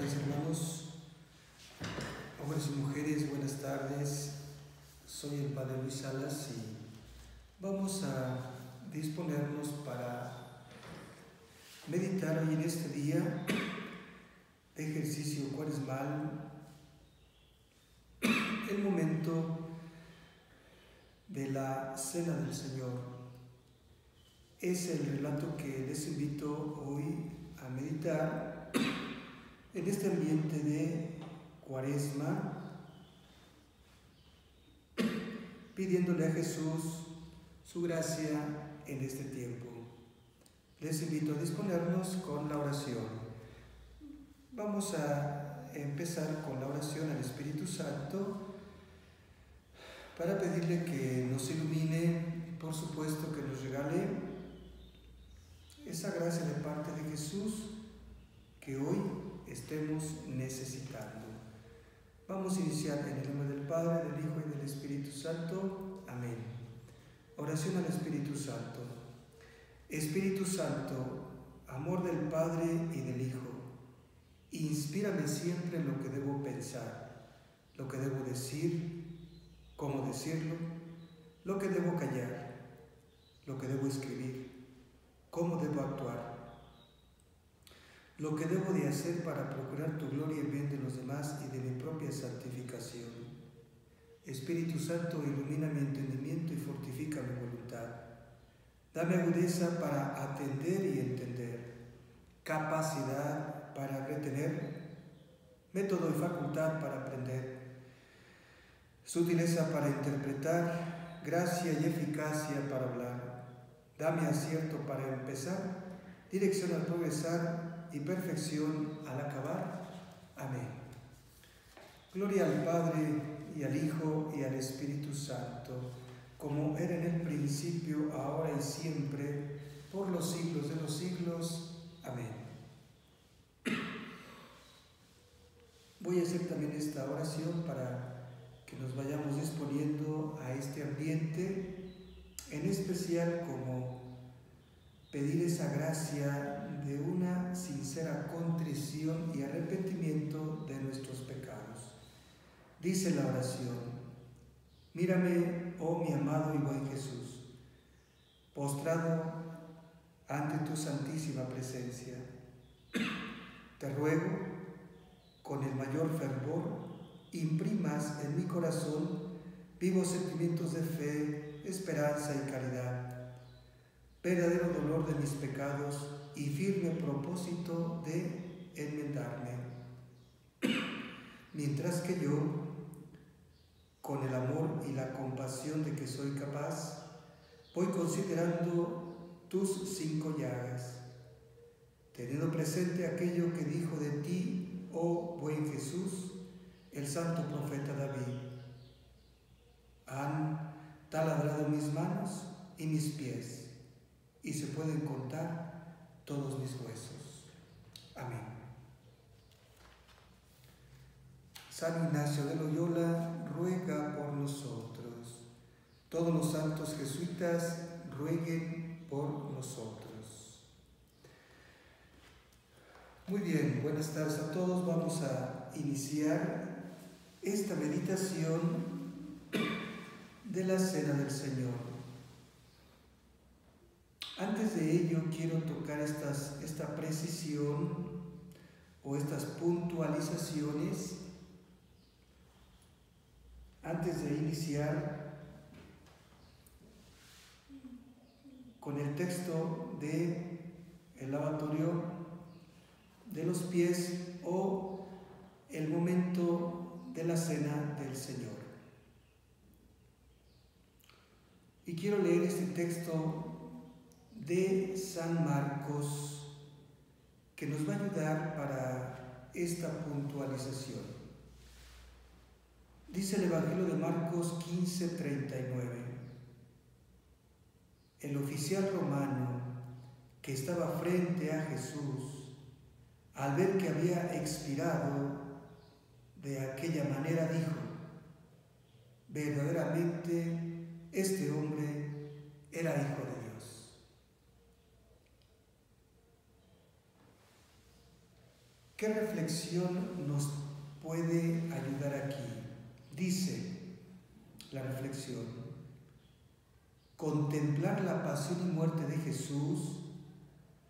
tardes, hermanos, hombres y mujeres, buenas tardes. Soy el Padre Luis Salas y vamos a disponernos para meditar hoy en este día de ejercicio cuaresmal, el momento de la Cena del Señor. Es el relato que les invito hoy a meditar en este ambiente de Cuaresma, pidiéndole a Jesús su gracia en este tiempo. Les invito a disponernos con la oración. Vamos a empezar con la oración al Espíritu Santo para pedirle que nos ilumine, por supuesto que nos regale esa gracia de parte de Jesús que hoy estemos necesitando. Vamos a iniciar en el nombre del Padre, del Hijo y del Espíritu Santo. Amén. Oración al Espíritu Santo. Espíritu Santo, amor del Padre y del Hijo, inspírame siempre en lo que debo pensar, lo que debo decir, cómo decirlo, lo que debo callar, lo que debo escribir, cómo debo actuar, lo que debo de hacer para procurar tu gloria en bien de los demás y de mi propia santificación. Espíritu Santo, ilumina mi entendimiento y fortifica mi voluntad. Dame agudeza para atender y entender, capacidad para retener, método y facultad para aprender, sutileza para interpretar, gracia y eficacia para hablar. Dame acierto para empezar, dirección al progresar y perfección al acabar. Amén. Gloria al Padre y al Hijo y al Espíritu Santo, como era en el principio, ahora y siempre, por los siglos de los siglos. Amén. Voy a hacer también esta oración para que nos vayamos disponiendo a este ambiente, en especial como pedir esa gracia de una sincera contrición y arrepentimiento de nuestros pecados. Dice la oración: mírame, oh mi amado y buen Jesús, postrado ante tu santísima presencia. Te ruego, con el mayor fervor, imprimas en mi corazón vivos sentimientos de fe, esperanza y caridad, verdadero dolor de mis pecados y firme propósito de enmendarme. Mientras que yo, con el amor y la compasión de que soy capaz, voy considerando tus 5 llagas, teniendo presente aquello que dijo de ti, oh buen Jesús, el santo profeta David: han taladrado mis manos y mis pies, y se pueden contar todos mis huesos. Amén. San Ignacio de Loyola ruega por nosotros. Todos los santos jesuitas rueguen por nosotros. Muy bien, buenas tardes a todos. Vamos a iniciar esta meditación de la Cena del Señor. Antes de ello, quiero tocar esta precisión o estas puntualizaciones antes de iniciar con el texto de el lavatorio de los pies o el momento de la Cena del Señor. Y quiero leer este texto de San Marcos, que nos va a ayudar para esta puntualización. Dice el Evangelio de Marcos 15:39. El oficial romano que estaba frente a Jesús, al ver que había expirado de aquella manera, dijo: verdaderamente este hombre era hijo de Dios. ¿Qué reflexión nos puede ayudar aquí? Dice la reflexión: contemplar la pasión y muerte de Jesús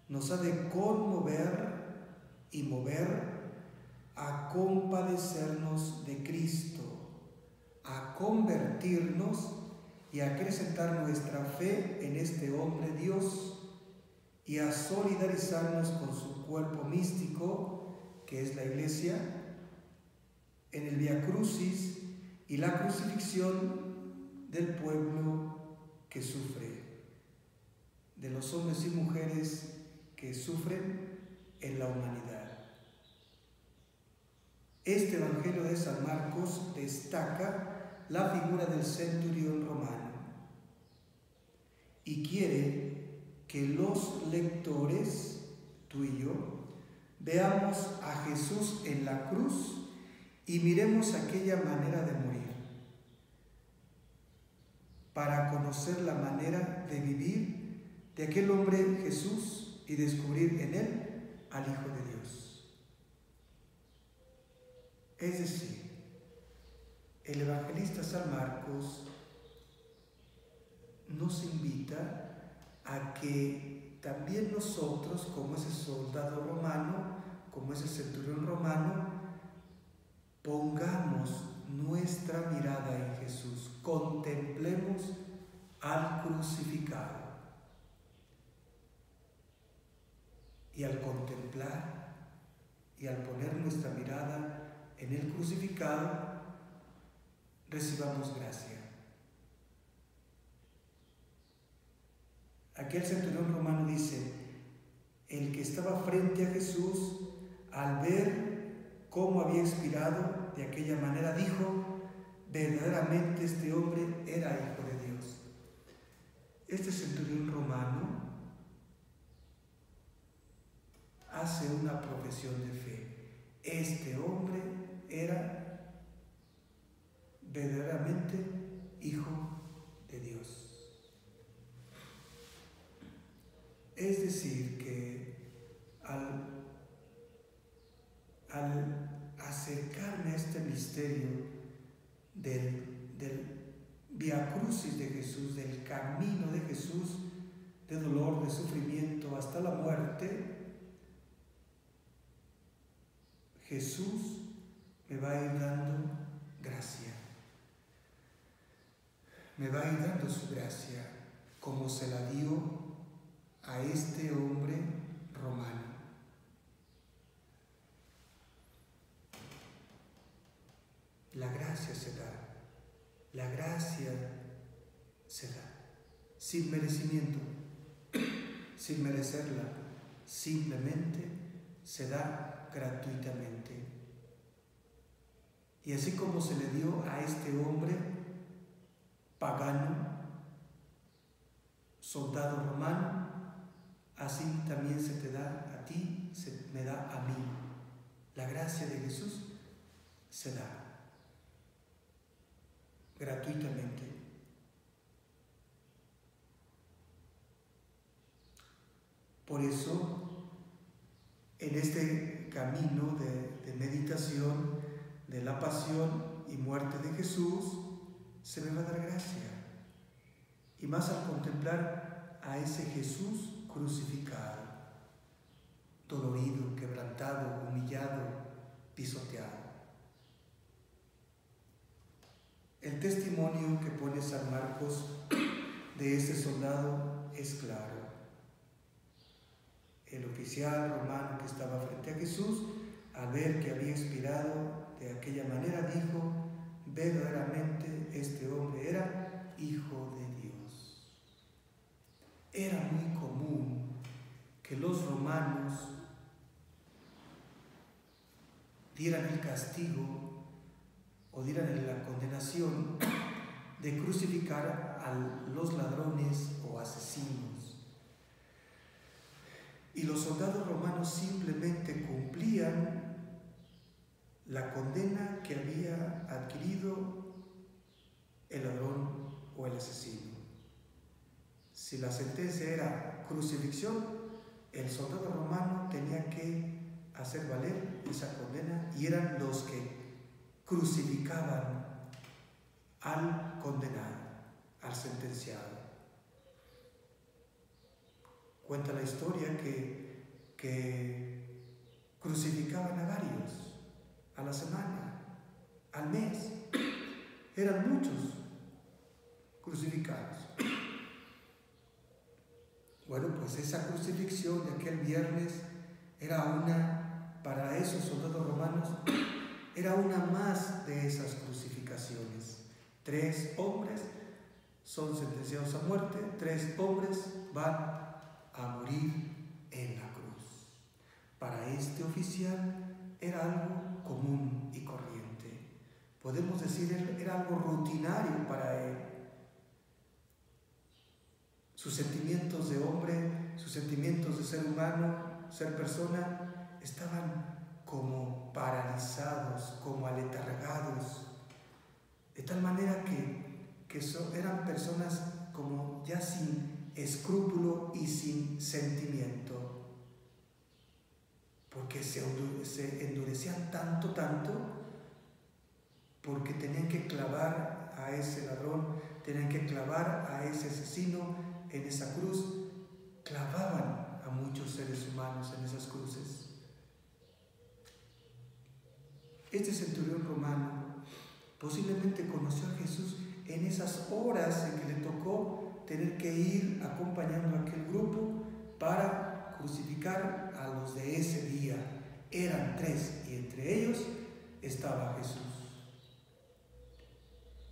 nos ha de conmover y mover a compadecernos de Cristo, a convertirnos y a acrecentar nuestra fe en este hombre Dios y a solidarizarnos con su cuerpo místico, que es la Iglesia, en el Vía Crucis y la crucifixión del pueblo que sufre, de los hombres y mujeres que sufren en la humanidad. Este Evangelio de San Marcos destaca la figura del centurión romano y quiere que los lectores, tú y yo, veamos a Jesús en la cruz y miremos aquella manera de morir, para conocer la manera de vivir de aquel hombre Jesús y descubrir en él al Hijo de Dios. Es decir, el evangelista San Marcos nos invita a que también nosotros, como ese soldado romano, como ese centurión romano, pongamos nuestra mirada en Jesús, contemplemos al crucificado. Y al contemplar y al poner nuestra mirada en el crucificado, recibamos gracia. Aquel centurión romano dice: el que estaba frente a Jesús, al ver cómo había expirado de aquella manera, dijo: verdaderamente este hombre era Hijo de Dios. Este centurión romano hace una profesión de fe. Este hombre era verdaderamente Hijo de Dios. Es decir, que al acercarme a este misterio del Vía Crucis de Jesús, del camino de Jesús, de dolor, de sufrimiento hasta la muerte, Jesús me va a ir dando gracia. Me va a ir dando su gracia como se la dio a este hombre romano. La gracia se da. La gracia se da. Sin merecimiento, sin merecerla, simplemente se da gratuitamente. Y así como se le dio a este hombre pagano, soldado romano, así también se te da a ti, se me da a mí. La gracia de Jesús se da gratuitamente. Por eso, en este camino de meditación de la pasión y muerte de Jesús, se me va a dar gracia. Y más al contemplar a ese Jesús crucificado, dolorido, quebrantado, humillado, pisoteado. El testimonio que pone San Marcos de este soldado es claro. El oficial romano que estaba frente a Jesús, al ver que había expirado de aquella manera, dijo: verdaderamente este hombre era Hijo de Dios. Era muy común que los romanos dieran el castigo o dieran la condenación de crucificar a los ladrones o asesinos. Y los soldados romanos simplemente cumplían la condena que había adquirido el ladrón o el asesino. Si la sentencia era crucifixión, el soldado romano tenía que hacer valer esa condena y eran los que crucificaban al condenado, al sentenciado. Cuenta la historia que crucificaban a varios a la semana, al mes. Eran muchos crucificados. Bueno, pues esa crucifixión de aquel viernes era para esos soldados romanos, era una más de esas crucificaciones. 3 hombres son sentenciados a muerte, 3 hombres van a morir en la cruz. Para este oficial era algo común y corriente. Podemos decir, era algo rutinario para él. Sus sentimientos de hombre, sus sentimientos de ser humano, ser persona, estaban como paralizados, como aletargados, de tal manera que eran personas como ya sin escrúpulo y sin sentimiento, porque se endurecían tanto, porque tenían que clavar a ese ladrón, tenían que clavar a ese asesino en esa cruz. Clavaban a muchos seres humanos en esas cruces. Este centurión romano posiblemente conoció a Jesús en esas horas en que le tocó tener que ir acompañando a aquel grupo para crucificar a los de ese día. Eran 3 y entre ellos estaba Jesús.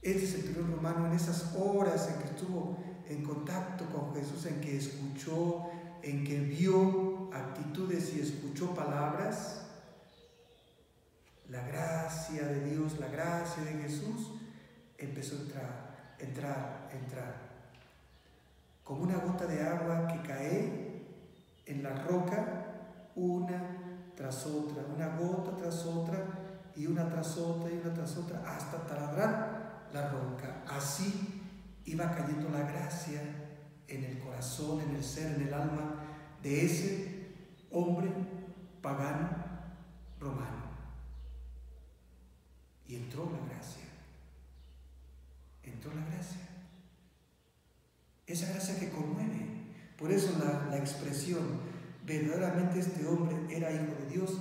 Este centurión romano, en esas horas en que estuvo en contacto con Jesús, en que escuchó, en que vio actitudes y escuchó palabras, la gracia de Dios, la gracia de Jesús empezó a entrar. Como una gota de agua que cae en la roca, una tras otra, una gota tras otra, y una tras otra, y una tras otra, hasta taladrar la roca. Así iba cayendo la gracia en el corazón, en el ser, en el alma de ese hombre pagano romano. Y entró la gracia. Esa gracia que conmueve. Por eso la expresión, verdaderamente este hombre era hijo de Dios,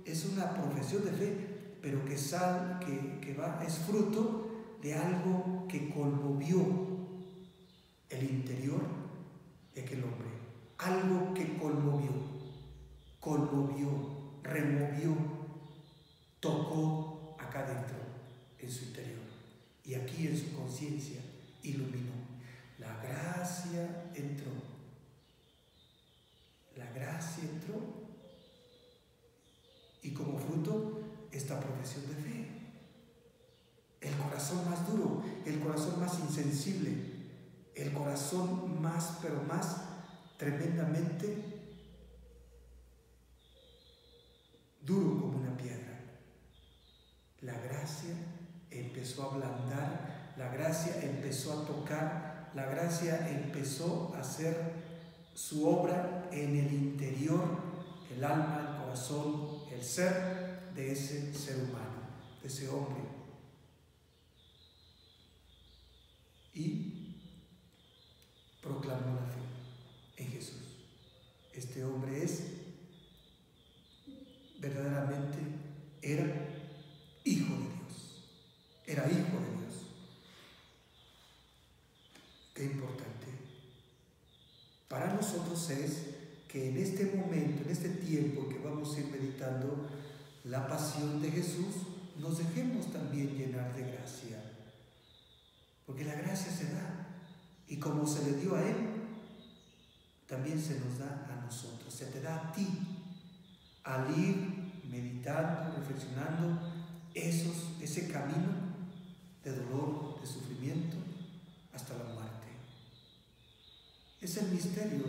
es una profesión de fe, pero es fruto de algo que conmovió el interior de aquel hombre. Algo que conmovió, removió, tocó acá dentro, en su interior, y aquí en su conciencia iluminó. La gracia entró, y como fruto esta profesión de fe. El corazón más duro, el corazón más insensible, el corazón más tremendamente duro como una piedra. La gracia empezó a ablandar, la gracia empezó a tocar, la gracia empezó a hacer su obra en el interior, el alma, el corazón, el ser de ese ser humano, de ese hombre. Y proclamó la fe en Jesús. Este hombre verdaderamente era hijo de Dios. Era hijo de Dios. Qué importante. Para nosotros es que en este momento, en este tiempo que vamos a ir meditando la pasión de Jesús, nos dejemos también llenar de gracia. Porque la gracia se da. Y como se le dio a Él, también se nos da a nosotros. Se te da a ti. Al ir meditando, reflexionando ese camino de dolor, de sufrimiento, hasta la muerte. Es el misterio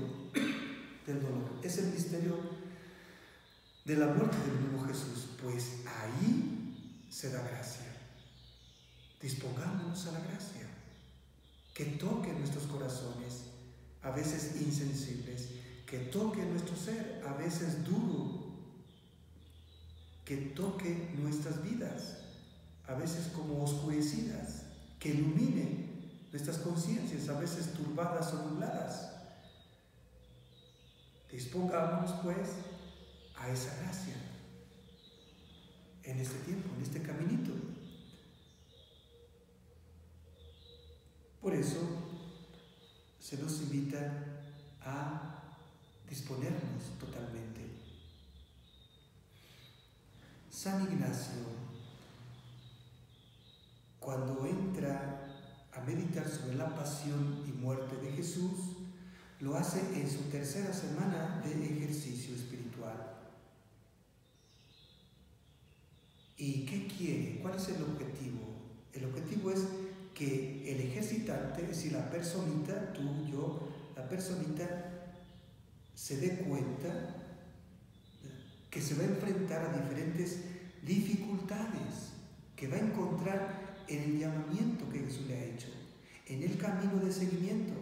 del dolor, es el misterio de la muerte del mismo Jesús, pues ahí se da gracia. Dispongámonos a la gracia, que toque nuestros corazones, a veces insensibles, que toque nuestro ser, a veces duro, que toque nuestras vidas, a veces como oscurecidas, que ilumine nuestras conciencias, a veces turbadas o nubladas. Dispongámonos, pues, a esa gracia en este tiempo, en este caminito. Por eso se nos invita a disponernos totalmente. San Ignacio, cuando entra a meditar sobre la pasión y muerte de Jesús, lo hace en su tercera semana de ejercicio espiritual. ¿Y qué quiere? ¿Cuál es el objetivo? El objetivo es que el ejercitante, es decir, la personita, tú, yo, la personita se dé cuenta que se va a enfrentar a diferentes dificultades, que va a encontrar en el llamamiento que Jesús le ha hecho, en el camino de seguimiento.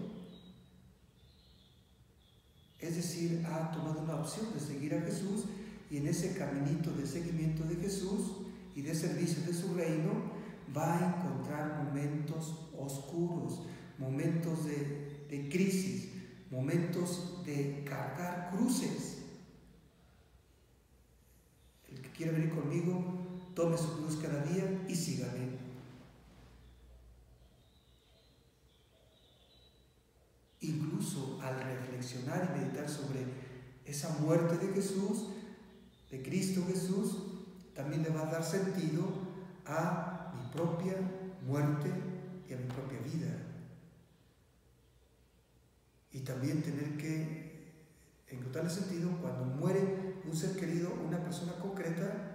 Es decir, ha tomado una opción de seguir a Jesús y en ese caminito de seguimiento de Jesús y de servicio de su reino va a encontrar momentos oscuros, momentos de crisis, momentos de cargar cruces. El que quiera venir conmigo, tome su cruz cada día y sígame. Incluso al reflexionar y meditar sobre esa muerte de Jesús, de Cristo Jesús, también le va a dar sentido a mi propia muerte y a mi propia vida. Y también tener que encontrarle sentido cuando muere un ser querido, una persona concreta,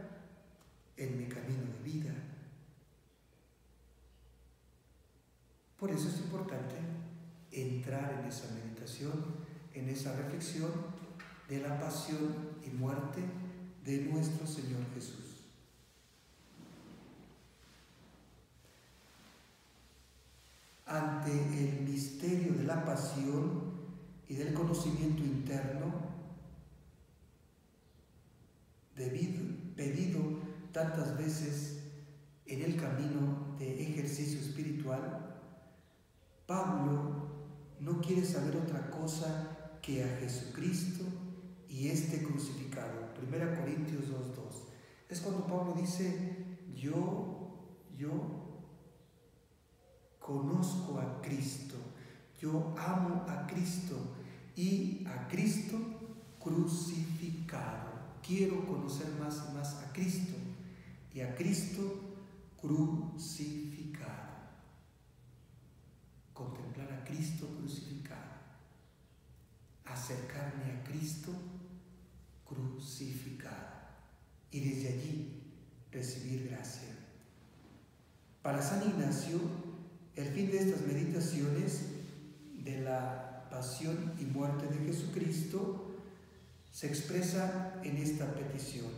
en mi camino de vida. Por eso es importante entrar en esa meditación, en esa reflexión de la pasión y muerte de nuestro Señor Jesús. Ante el misterio de la pasión y del conocimiento interno, pedido tantas veces en el camino de ejercicio espiritual, Pablo no quiere saber otra cosa que a Jesucristo y este crucificado. 1 Corintios 2:2. Es cuando Pablo dice, yo conozco a Cristo, yo amo a Cristo y a Cristo crucificado. Quiero conocer más y más a Cristo y a Cristo crucificado. Contemplar a Cristo crucificado, acercarme a Cristo crucificado y desde allí recibir gracia. Para San Ignacio, el fin de estas meditaciones de la pasión y muerte de Jesucristo se expresa en esta petición.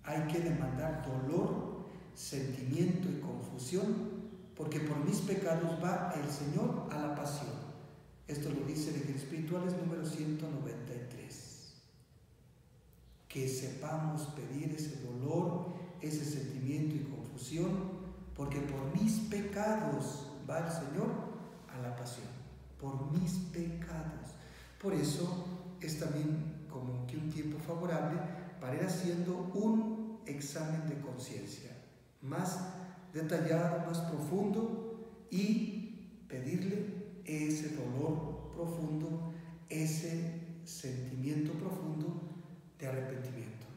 Hay que demandar dolor, sentimiento y confusión, porque por mis pecados va el Señor a la pasión. Esto lo dice el Ejercicios Espirituales número 193. Que sepamos pedir ese dolor, ese sentimiento y confusión, porque por mis pecados va el Señor a la pasión. Por mis pecados. Por eso es también como que un tiempo favorable para ir haciendo un examen de conciencia más detallado, más profundo y pedirle ese dolor profundo, ese sentimiento profundo de arrepentimiento.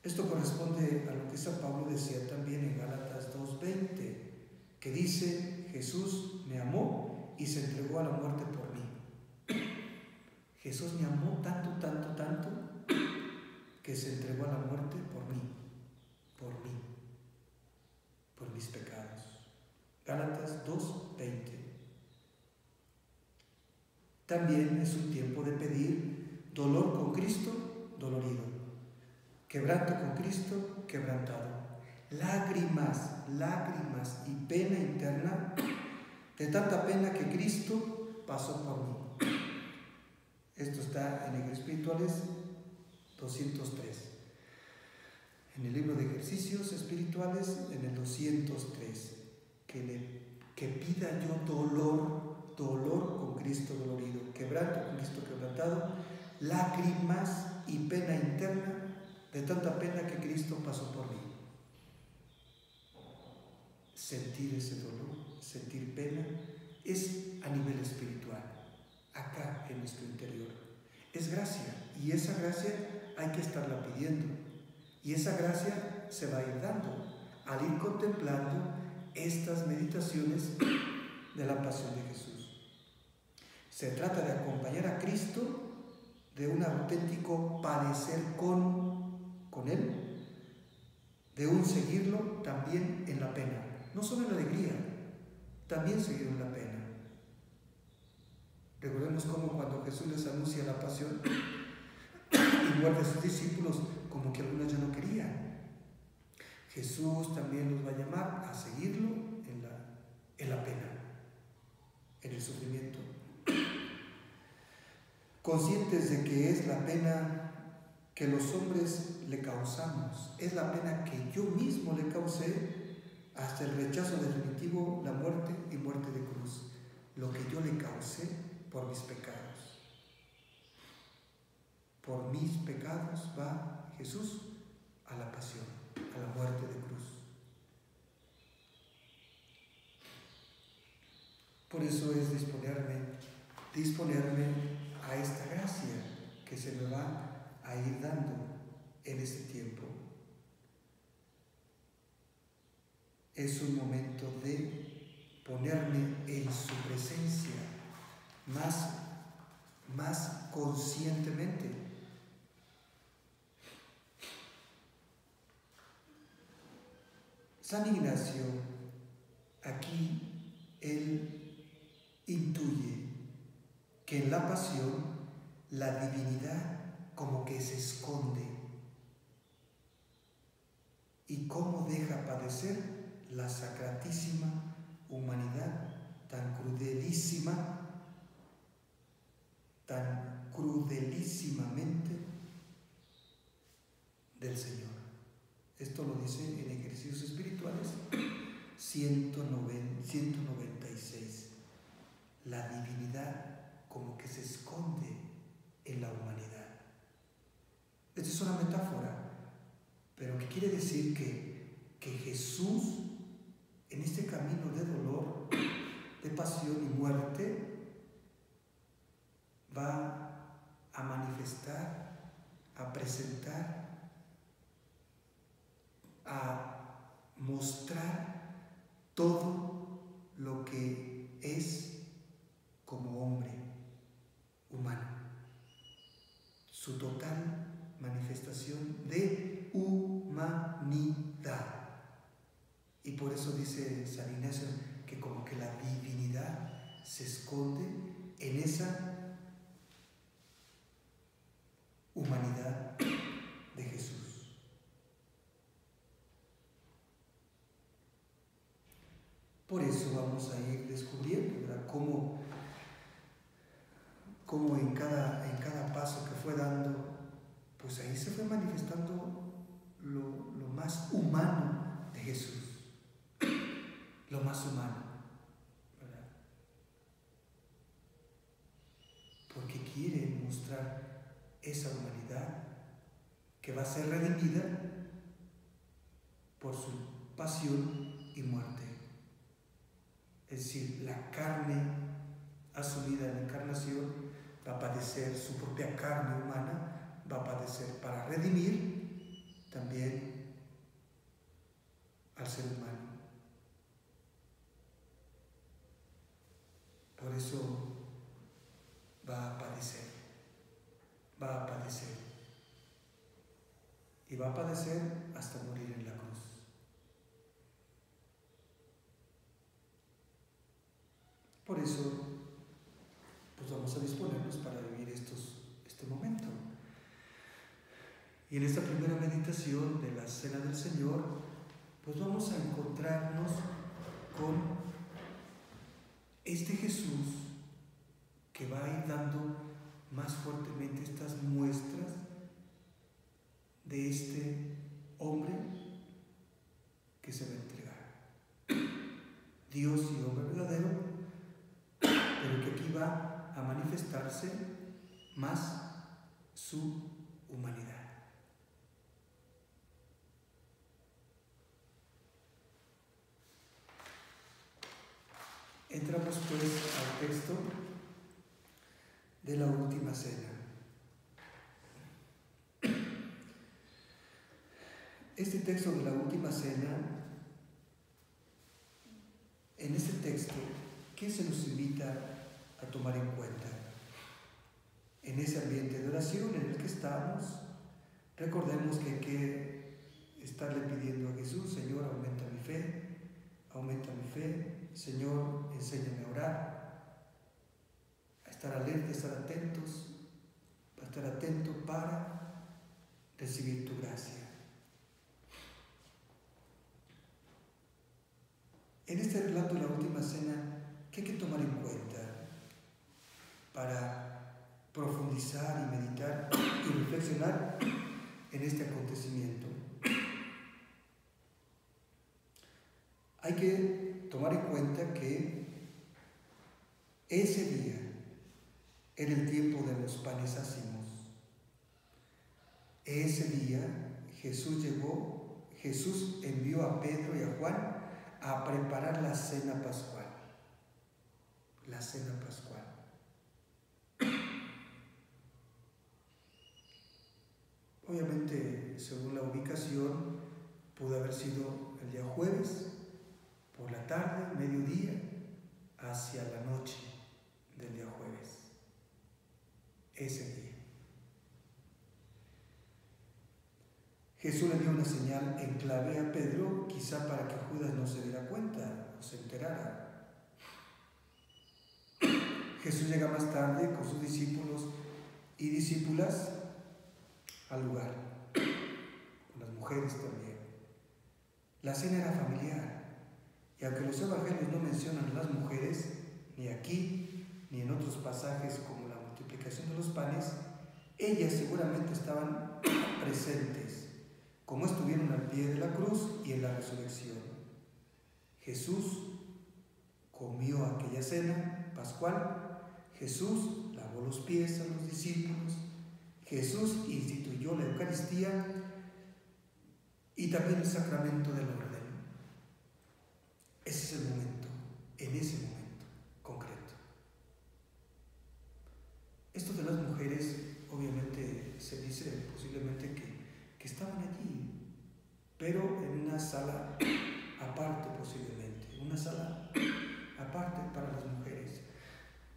Esto corresponde a lo que San Pablo decía también en Gálatas 2:20, que dice, Jesús me amó y se entregó a la muerte por mí. Jesús me amó tanto, tanto, tanto, que se entregó a la muerte por mí, por mis pecados. Gálatas 2:20. También es un tiempo de pedir dolor con Cristo, dolorido. Quebranto con Cristo, quebrantado. Lágrimas y pena interna, de tanta pena que Cristo pasó por mí. Esto está en Ejercicios Espirituales 203. En el libro de Ejercicios Espirituales, en el 203, que pida yo dolor con Cristo dolorido, quebranto con Cristo quebrantado, lágrimas y pena interna, de tanta pena que Cristo pasó por mí. Sentir ese dolor, sentir pena, es a nivel espiritual, acá en nuestro interior. Es gracia, y esa gracia hay que estarla pidiendo. Y esa gracia se va a ir dando al ir contemplando estas meditaciones de la pasión de Jesús. Se trata de acompañar a Cristo, de un auténtico padecer con Él, de un seguirlo también en la pena, no solo en la alegría, también seguirlo en la pena. Recordemos cómo cuando Jesús les anuncia la pasión y muerte a sus discípulos, como que algunos ya no querían. Jesús también los va a llamar a seguirlo en la pena, en el sufrimiento. Conscientes de que es la pena que los hombres le causamos, es la pena que yo mismo le causé hasta el rechazo definitivo, la muerte y muerte de cruz, lo que yo le causé por mis pecados. Por mis pecados va Jesús a la pasión, a la muerte de cruz. Por eso es disponerme a esta gracia que se me va a ir dando en este tiempo. Es un momento de ponerme en su presencia más conscientemente. San Ignacio, aquí él intuye que en la pasión la divinidad como que se esconde y cómo deja padecer la sacratísima humanidad tan crudelísimamente del Señor. Esto lo dice en Ejercicios Espirituales 196. La divinidad como que se esconde en la humanidad. Esta es una metáfora, pero que quiere decir que Jesús, en este camino de dolor, de pasión y muerte, va a manifestar, a presentar, a mostrar todo lo que es como hombre humano, su total manifestación de humanidad. Y por eso dice San Ignacio que como que la divinidad se esconde en esa humanidad de Jesús. Por eso vamos a ir descubriendo, ¿verdad?, cómo en cada paso que fue dando, pues ahí se fue manifestando lo más humano de Jesús, lo más humano, ¿verdad? Porque quiere mostrar esa humanidad que va a ser redimida por su pasión y muerte. Es decir, la carne asumida en la encarnación va a padecer, su propia carne humana va a padecer para redimir también al ser humano. Por eso va a padecer. Y va a padecer hasta morir en la cruz. Por eso, pues vamos a disponernos para vivir este momento. Y en esta primera meditación de la Cena del Señor, pues vamos a encontrarnos con este Jesús que va a ir dando más fuerte Dios y hombre verdadero, pero que aquí va a manifestarse más su humanidad. Entramos pues al texto de la última cena. Este texto de la última cena, en este texto, ¿qué se nos invita a tomar en cuenta? En ese ambiente de oración en el que estamos, recordemos que hay que estarle pidiendo a Jesús: Señor, aumenta mi fe, Señor, enséñame a orar, a estar alerta, a estar atentos, a estar atento para recibir tu gracia. En este relato de la última cena, ¿qué hay que tomar en cuenta para profundizar y meditar y reflexionar en este acontecimiento? Hay que tomar en cuenta que ese día era el tiempo de los panes ácimos. Ese día Jesús envió a Pedro y a Juan a preparar la cena pascual. La cena pascual. Obviamente, según la ubicación, pudo haber sido el día jueves, por la tarde, mediodía, hacia la noche del día jueves. Ese día. Jesús le dio una señal en clave a Pedro, quizá para que Judas no se diera cuenta o se enterara. Jesús llega más tarde con sus discípulos y discípulas al lugar, con las mujeres también. La cena era familiar, y aunque los evangelios no mencionan a las mujeres, ni aquí ni en otros pasajes como la multiplicación de los panes, ellas seguramente estaban presentes, como estuvieron al pie de la cruz y en la resurrección. Jesús comió aquella cena pascual, Jesús lavó los pies a los discípulos, Jesús instituyó la Eucaristía y también el sacramento del orden. Ese es el momento, en ese momento concreto. Esto de las mujeres, obviamente se dice posiblemente que estaban allí, pero en una sala aparte posiblemente, una sala aparte para las mujeres.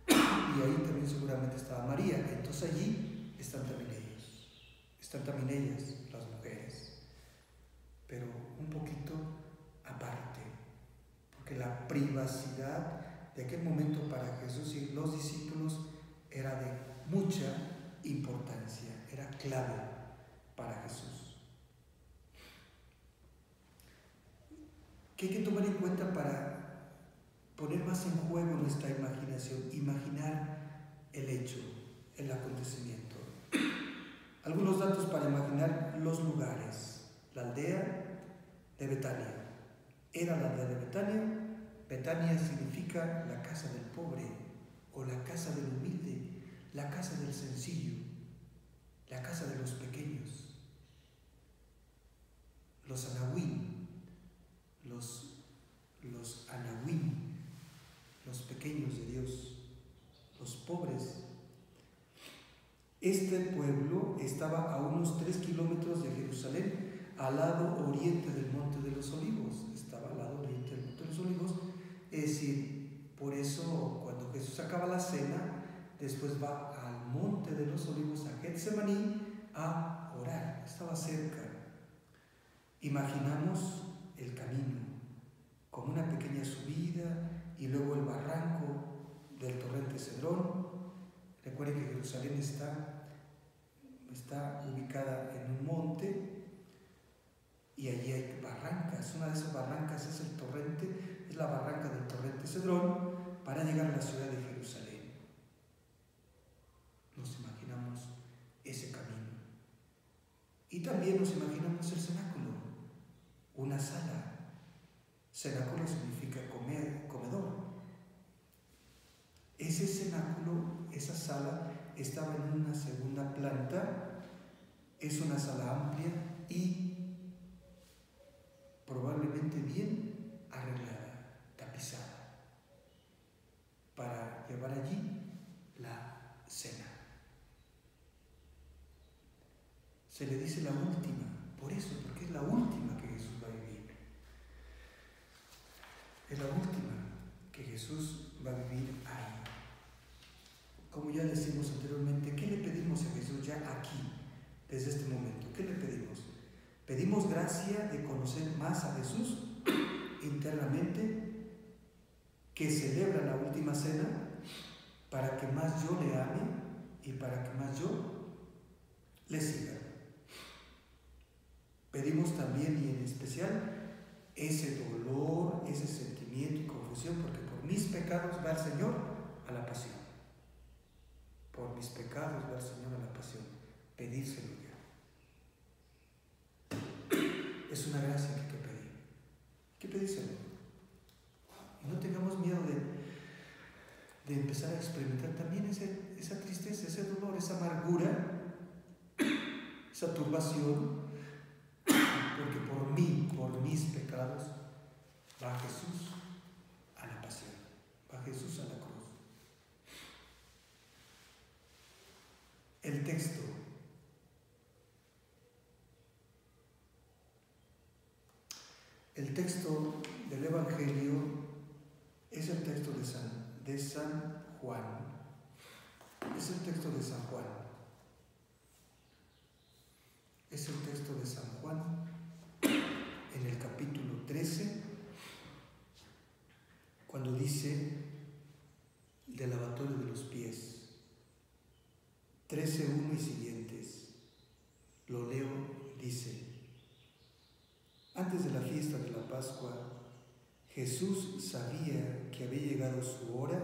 Y ahí también seguramente estaba María, entonces allí están también ellas, las mujeres, pero un poquito aparte, porque la privacidad de aquel momento para Jesús y los discípulos era de mucha importancia, era clave para Jesús. ¿Qué hay que tomar en cuenta para poner más en juego nuestra imaginación? Imaginar el hecho, el acontecimiento. Algunos datos para imaginar los lugares. La aldea de Betania. Era la aldea de Betania. Betania significa la casa del pobre o la casa del humilde, la casa del sencillo, la casa de los pequeños. Los anahuín, los anahuín, los pequeños de Dios, los pobres. Este pueblo estaba a unos 3 kilómetros de Jerusalén, al lado oriente del Monte de los Olivos. Estaba al lado oriente del Monte de los Olivos, es decir, por eso cuando Jesús acaba la cena, después va al Monte de los Olivos, a Getsemaní, a orar. Estaba cerca. Imaginamos el camino como una pequeña subida y luego el barranco del torrente Cedrón. Recuerden que Jerusalén está ubicada en un monte y allí hay barrancas. Una de esas barrancas es la barranca del torrente Cedrón para llegar a la ciudad de Jerusalén. Nos imaginamos ese camino. Y también nos imaginamos el cenáculo, una sala Cenáculo significa comedor. Ese cenáculo, esa sala, estaba en una segunda planta. Es una sala amplia y probablemente bien arreglada, tapizada, para llevar allí la cena. Se le dice la última, por eso, porque es la última que Jesús va a vivir. Es la última que Jesús va a vivir ahí. Como ya decimos anteriormente, ¿qué le pedimos a Jesús ya aquí, desde este momento? ¿Qué le pedimos? Pedimos gracia de conocer más a Jesús internamente, que celebra la última cena, para que más yo le ame y para que más yo le siga. Pedimos también, y en especial, ese dolor, ese sentimiento y confusión, porque por mis pecados va el Señor a la pasión. Por mis pecados va el Señor a la pasión. Pedírselo ya. Es una gracia que hay que pedir. Hay que pedírselo. Y no tengamos miedo de empezar a experimentar también esa tristeza, ese dolor, esa amargura, esa turbación, porque por mis pecados, va Jesús a la pasión, va Jesús a la cruz. El texto del Evangelio es el texto de San Juan. Es el texto de San Juan. Es el texto de San Juan en el capítulo 13, cuando dice del lavatorio de los pies. 13:1 y siguientes. Lo leo, dice: antes de la fiesta de la Pascua, Jesús sabía que había llegado su hora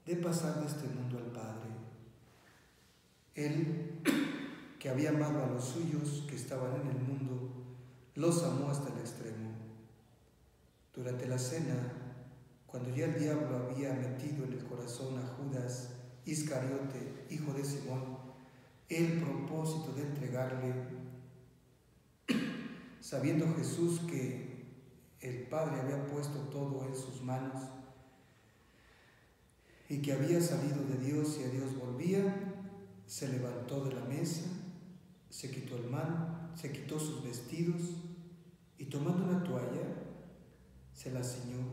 de pasar de este mundo al Padre. Él, que había amado a los suyos que estaban en el mundo, los amó hasta el extremo. Durante la cena, cuando ya el diablo había metido en el corazón a Judas Iscariote, hijo de Simón, el propósito de entregarle, sabiendo Jesús que el Padre había puesto todo en sus manos y que había salido de Dios y a Dios volvía, se levantó de la mesa, se quitó el manto, se quitó sus vestidos y tomando una toalla, se la ciñó.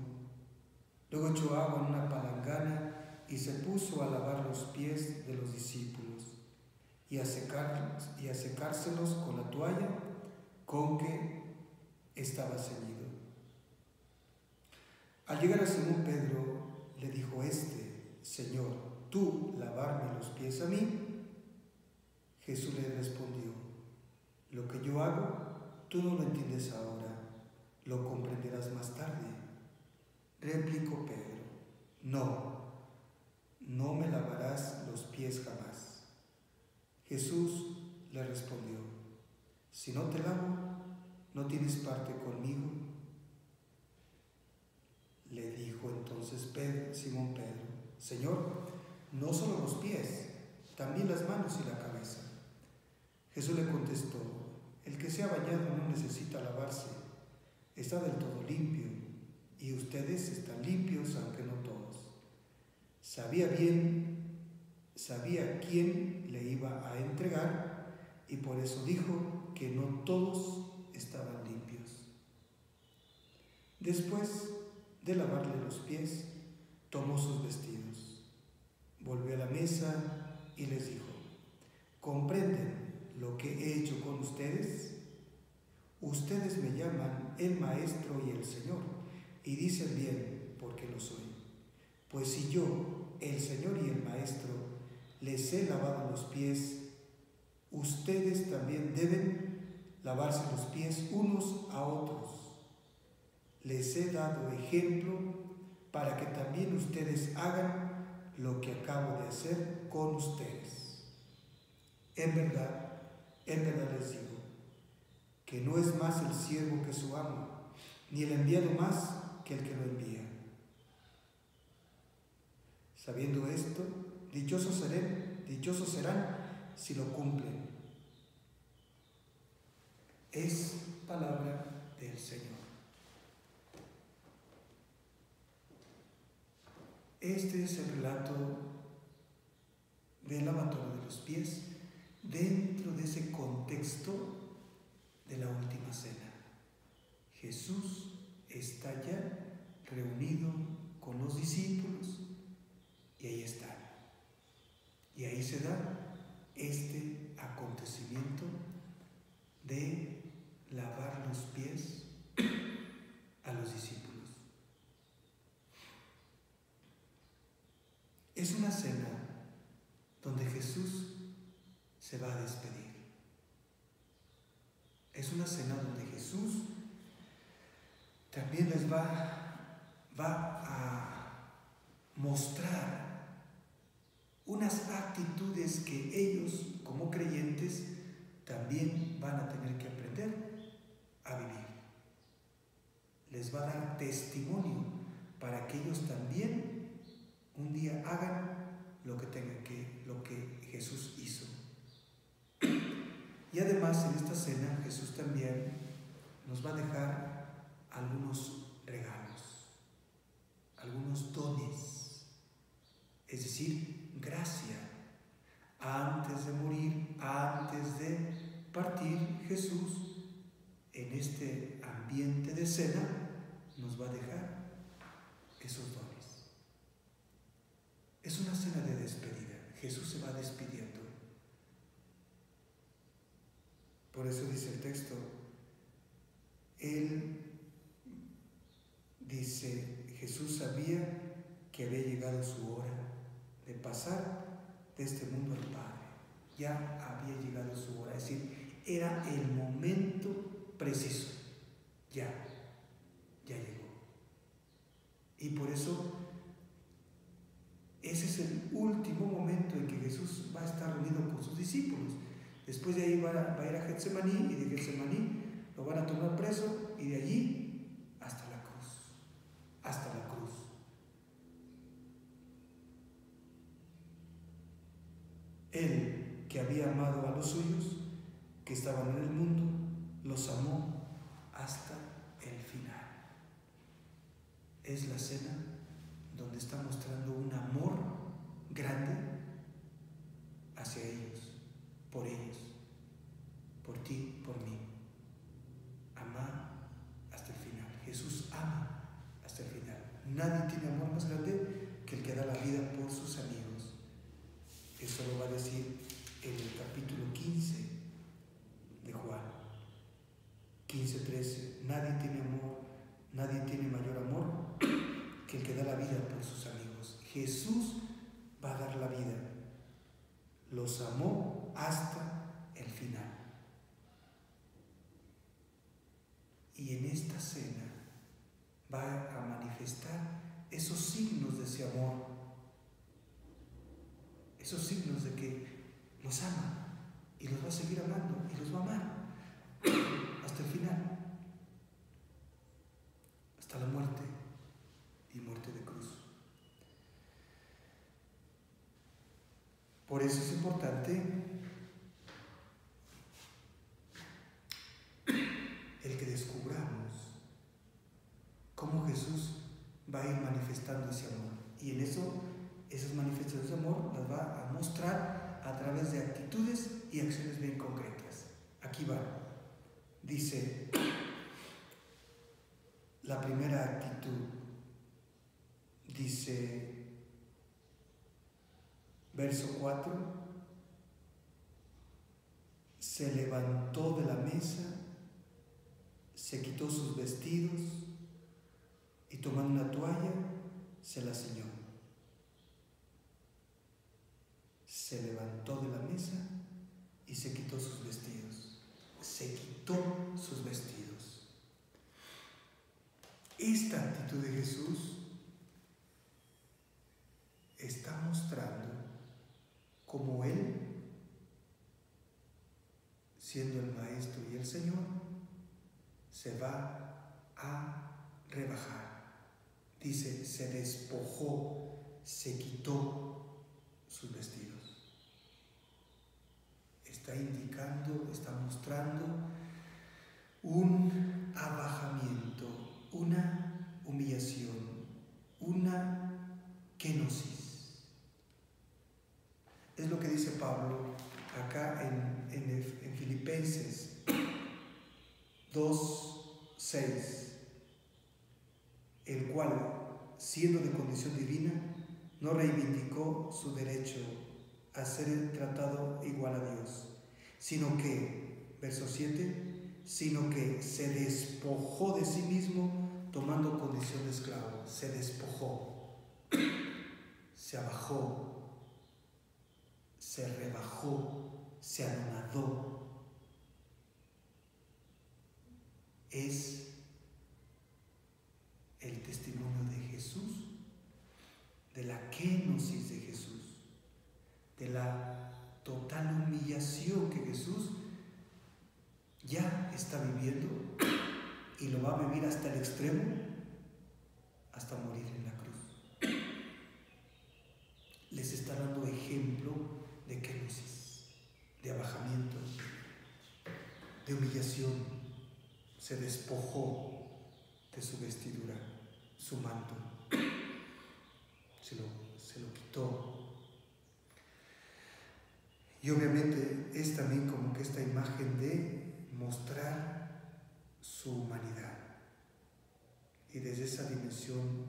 Luego echó agua en una palangana y se puso a lavar los pies de los discípulos y a secárselos con la toalla con que estaba ceñido. Al llegar a Simón Pedro, le dijo Señor, ¿tú lavarme los pies a mí? Jesús le respondió: lo que yo hago, tú no lo entiendes ahora, lo comprenderás más tarde. Replicó Pedro: no me lavarás los pies jamás. Jesús le respondió: si no te lavo, no tienes parte conmigo. Le dijo entonces Simón Pedro: Señor, no solo los pies, también las manos y la cabeza. Jesús le contestó: el que se ha bañado no necesita lavarse, está del todo limpio, y ustedes están limpios, aunque no todos. Sabía quién le iba a entregar, y por eso dijo que no todos estaban limpios. Después de lavarle los pies, tomó sus vestidos, volvió a la mesa y les dijo: ¿comprenden lo que he hecho con ustedes? Ustedes me llaman el Maestro y el Señor, y dicen bien, porque lo soy. Pues si yo, el Señor y el Maestro, les he lavado los pies, ustedes también deben lavarse los pies unos a otros. Les he dado ejemplo para que también ustedes hagan lo que acabo de hacer con ustedes. En verdad les digo, que no es más el siervo que su amo, ni el enviado más que el que lo envía. Sabiendo esto, dichosos serán si lo cumplen. Es palabra del Señor. Este es el relato del lavatorio de los pies dentro de ese contexto de la última cena. Jesús está ya reunido con los discípulos y ahí están. Y ahí se da este acontecimiento de lavar los pies a los discípulos. Es una cena donde Jesús se va a despedir. Es una cena donde Jesús también les va a mostrar unas actitudes que ellos, como creyentes, también van a tener que aprender a vivir. Les va a dar testimonio para que ellos también un día hagan lo que Jesús hizo. Y además en esta cena Jesús también nos va a dejar algunos regalos, algunos dones, es decir, gracia. Antes de morir, antes de partir, Jesús en este ambiente de cena nos va a dejar esos dones. Es una cena de despedida. Jesús se va despidiendo. Por eso dice el texto, Jesús sabía que había llegado su hora de pasar de este mundo al Padre. Ya había llegado su hora, es decir, era el momento preciso. Ya llegó. Y por eso ese es el último momento en que Jesús va a estar reunido con sus discípulos. Después de ahí va a ir a Getsemaní, y de Getsemaní lo van a tomar preso, y de allí hasta la cruz. Hasta la cruz. Él, que había amado a los suyos, que estaban en el mundo, los amó hasta el final. Es la cena donde está mostrando un amor grande hacia ellos, por ti, por mí. Ama hasta el final. Jesús ama hasta el final. Nadie tiene amor más grande que el que da la vida por sus amigos. Eso lo va a decir en el capítulo 15 de Juan. 15:13. Nadie tiene mayor amor que el que da la vida por sus amigos. Jesús va a dar la vida. Los amó hasta el final. Y en esta cena va a manifestar esos signos de ese amor, esos signos de que los ama y los va a seguir amando y los va a amar hasta el final, hasta la muerte y muerte de cruz. Por eso es importante el que descubramos cómo Jesús va a ir manifestando ese amor. Y en eso, esas manifestaciones de amor las va a mostrar a través de actitudes y acciones bien concretas. Aquí va. Dice, la primera actitud, dice, verso 4, se levantó de la mesa, se quitó sus vestidos y tomando una toalla, se la ciñó. Se levantó de la mesa y se quitó sus vestidos. Se quitó sus vestidos. Esta actitud de Jesús está mostrando cómo Él, siendo el Maestro y el Señor, se va a rebajar. Dice, se despojó, se quitó sus vestidos. Está indicando, está mostrando un abajamiento, una humillación, una kenosis. Es lo que dice Pablo acá en Filipenses 2:6, el cual, siendo de condición divina, no reivindicó su derecho a ser tratado igual a Dios, sino que, verso 7, sino que se despojó de sí mismo tomando condición de esclavo. Se despojó, se abajó, se rebajó, se anonadó. Es el testimonio de Jesús, de la kenosis de Jesús, de la total humillación que Jesús ya está viviendo y lo va a vivir hasta el extremo, hasta morir en la cruz. Les está dando ejemplo de kenosis, de abajamiento, de humillación. Se despojó de su vestidura, su manto, se lo quitó. Y obviamente es también como que esta imagen de mostrar su humanidad. Y desde esa dimensión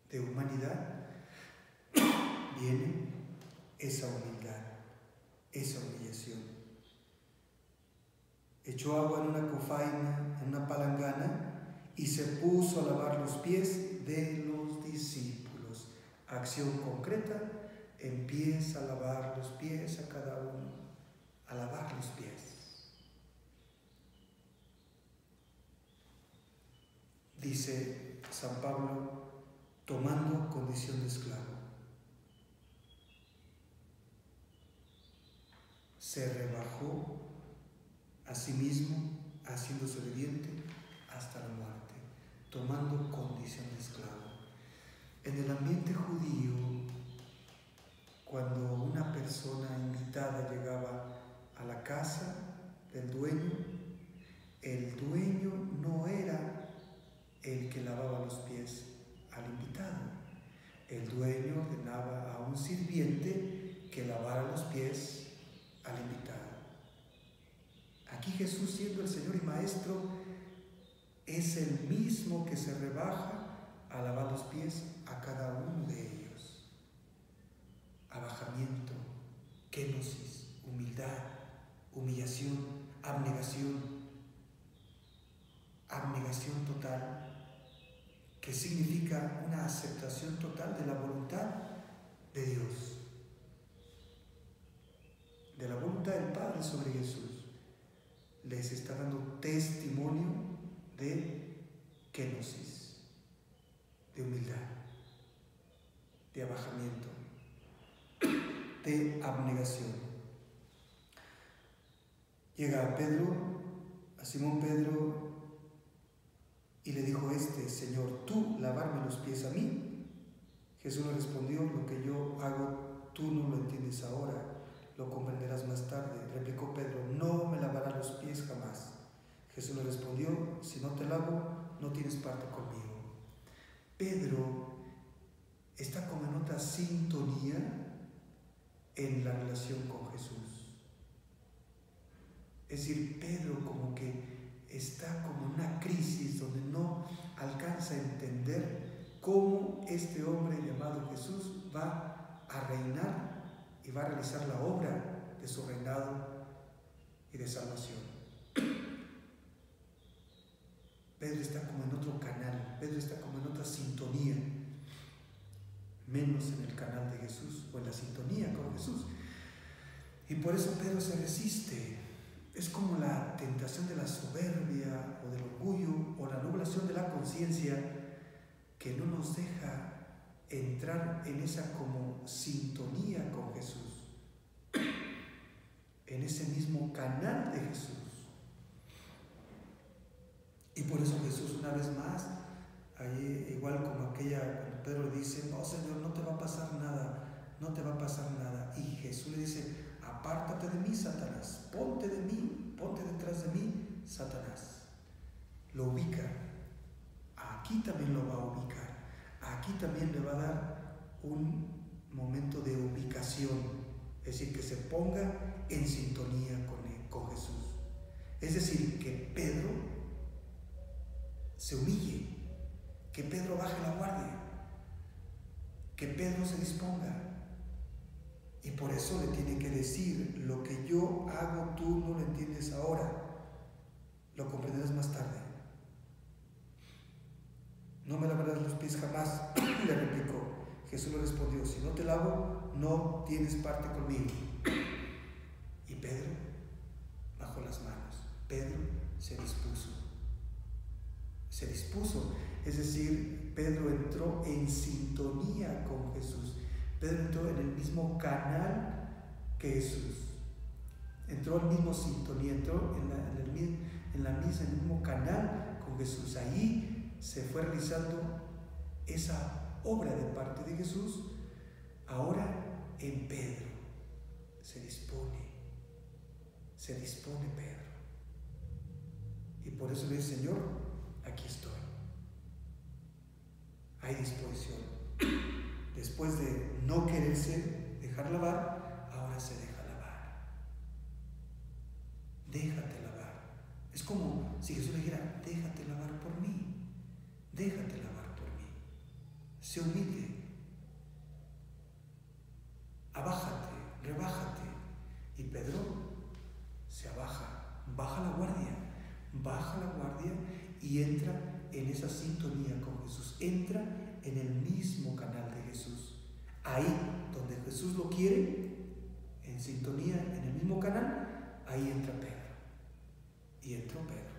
de humanidad viene esa humildad, esa humillación. Echó agua en una cofaina, en una palangana, y se puso a lavar los pies de los discípulos. Acción concreta, empieza a lavar los pies a cada uno, a lavar los pies. Dice San Pablo, tomando condición de esclavo. Se rebajó a sí mismo, haciéndose obediente hasta la muerte, tomando condición de esclavo. En el ambiente judío, cuando una persona invitada llegaba a la casa del dueño, el dueño no era el que lavaba los pies al invitado. El dueño ordenaba a un sirviente que lavara los pies al invitado. Aquí Jesús, siendo el Señor y Maestro, es el mismo que se rebaja a lavar los pies a cada uno de ellos. Abajamiento, kenosis, humildad, humillación, abnegación total, que significa una aceptación total de la voluntad de Dios, de la voluntad del Padre sobre Jesús. Les está dando testimonio de kenosis, de humildad, de abajamiento, de abnegación. Llega a Simón Pedro, y le dijo Señor, ¿tú lavarme los pies a mí? Jesús le respondió, lo que yo hago tú no lo entiendes ahora, lo comprenderás más tarde. Replicó Pedro, no me lavarás los pies jamás. Jesús le respondió, si no te lavo, no tienes parte conmigo. Pedro está como en otra sintonía en la relación con Jesús. Es decir, Pedro como que está como en una crisis donde no alcanza a entender cómo este hombre llamado Jesús va a reinar y va a realizar la obra de su reinado y de salvación. Pedro está como en otro canal, Pedro está como en otra sintonía, menos en el canal de Jesús o en la sintonía con Jesús. Y por eso Pedro se resiste. Es como la tentación de la soberbia o del orgullo o la nublación de la conciencia que no nos deja entrar en esa como sintonía con Jesús, en ese mismo canal de Jesús. Y por eso Jesús una vez más, ahí, igual como aquella, cuando Pedro le dice, no Señor, no te va a pasar nada, no te va a pasar nada. Y Jesús le dice, apártate de mí, Satanás, ponte de mí, ponte detrás de mí, Satanás. Lo ubica, aquí también lo va a ubicar, aquí también le va a dar un momento de ubicación, es decir, que se ponga en sintonía con Jesús. Es decir, que Pedro se humille, que Pedro baje la guardia, que Pedro se disponga. Y por eso le tiene que decir, lo que yo hago tú no lo entiendes ahora, lo comprenderás más tarde. No me lavarás los pies jamás, le replicó. Jesús le respondió, si no te lavo, no tienes parte conmigo. Y Pedro bajó las manos. Pedro se dispuso, es decir, Pedro entró en sintonía con Jesús. Pedro entró en el mismo canal que Jesús. Entró en la misma sintonía, entró en el mismo canal con Jesús. Ahí se fue realizando esa obra de parte de Jesús. Ahora en Pedro se dispone Pedro. Y por eso le dice, Señor, aquí estoy. Hay disposición. Después de no quererse dejar lavar, ahora se deja lavar. Déjate lavar. Es como si Jesús le dijera, déjate lavar por mí. Déjate lavar por mí. Sé humilde. Abájate, rebájate. Y Pedro se abaja, baja la guardia y entra en esa sintonía con Jesús. Entra en el mismo canal de Jesús. Ahí donde Jesús lo quiere, en sintonía, en el mismo canal, ahí entra Pedro. Y entró Pedro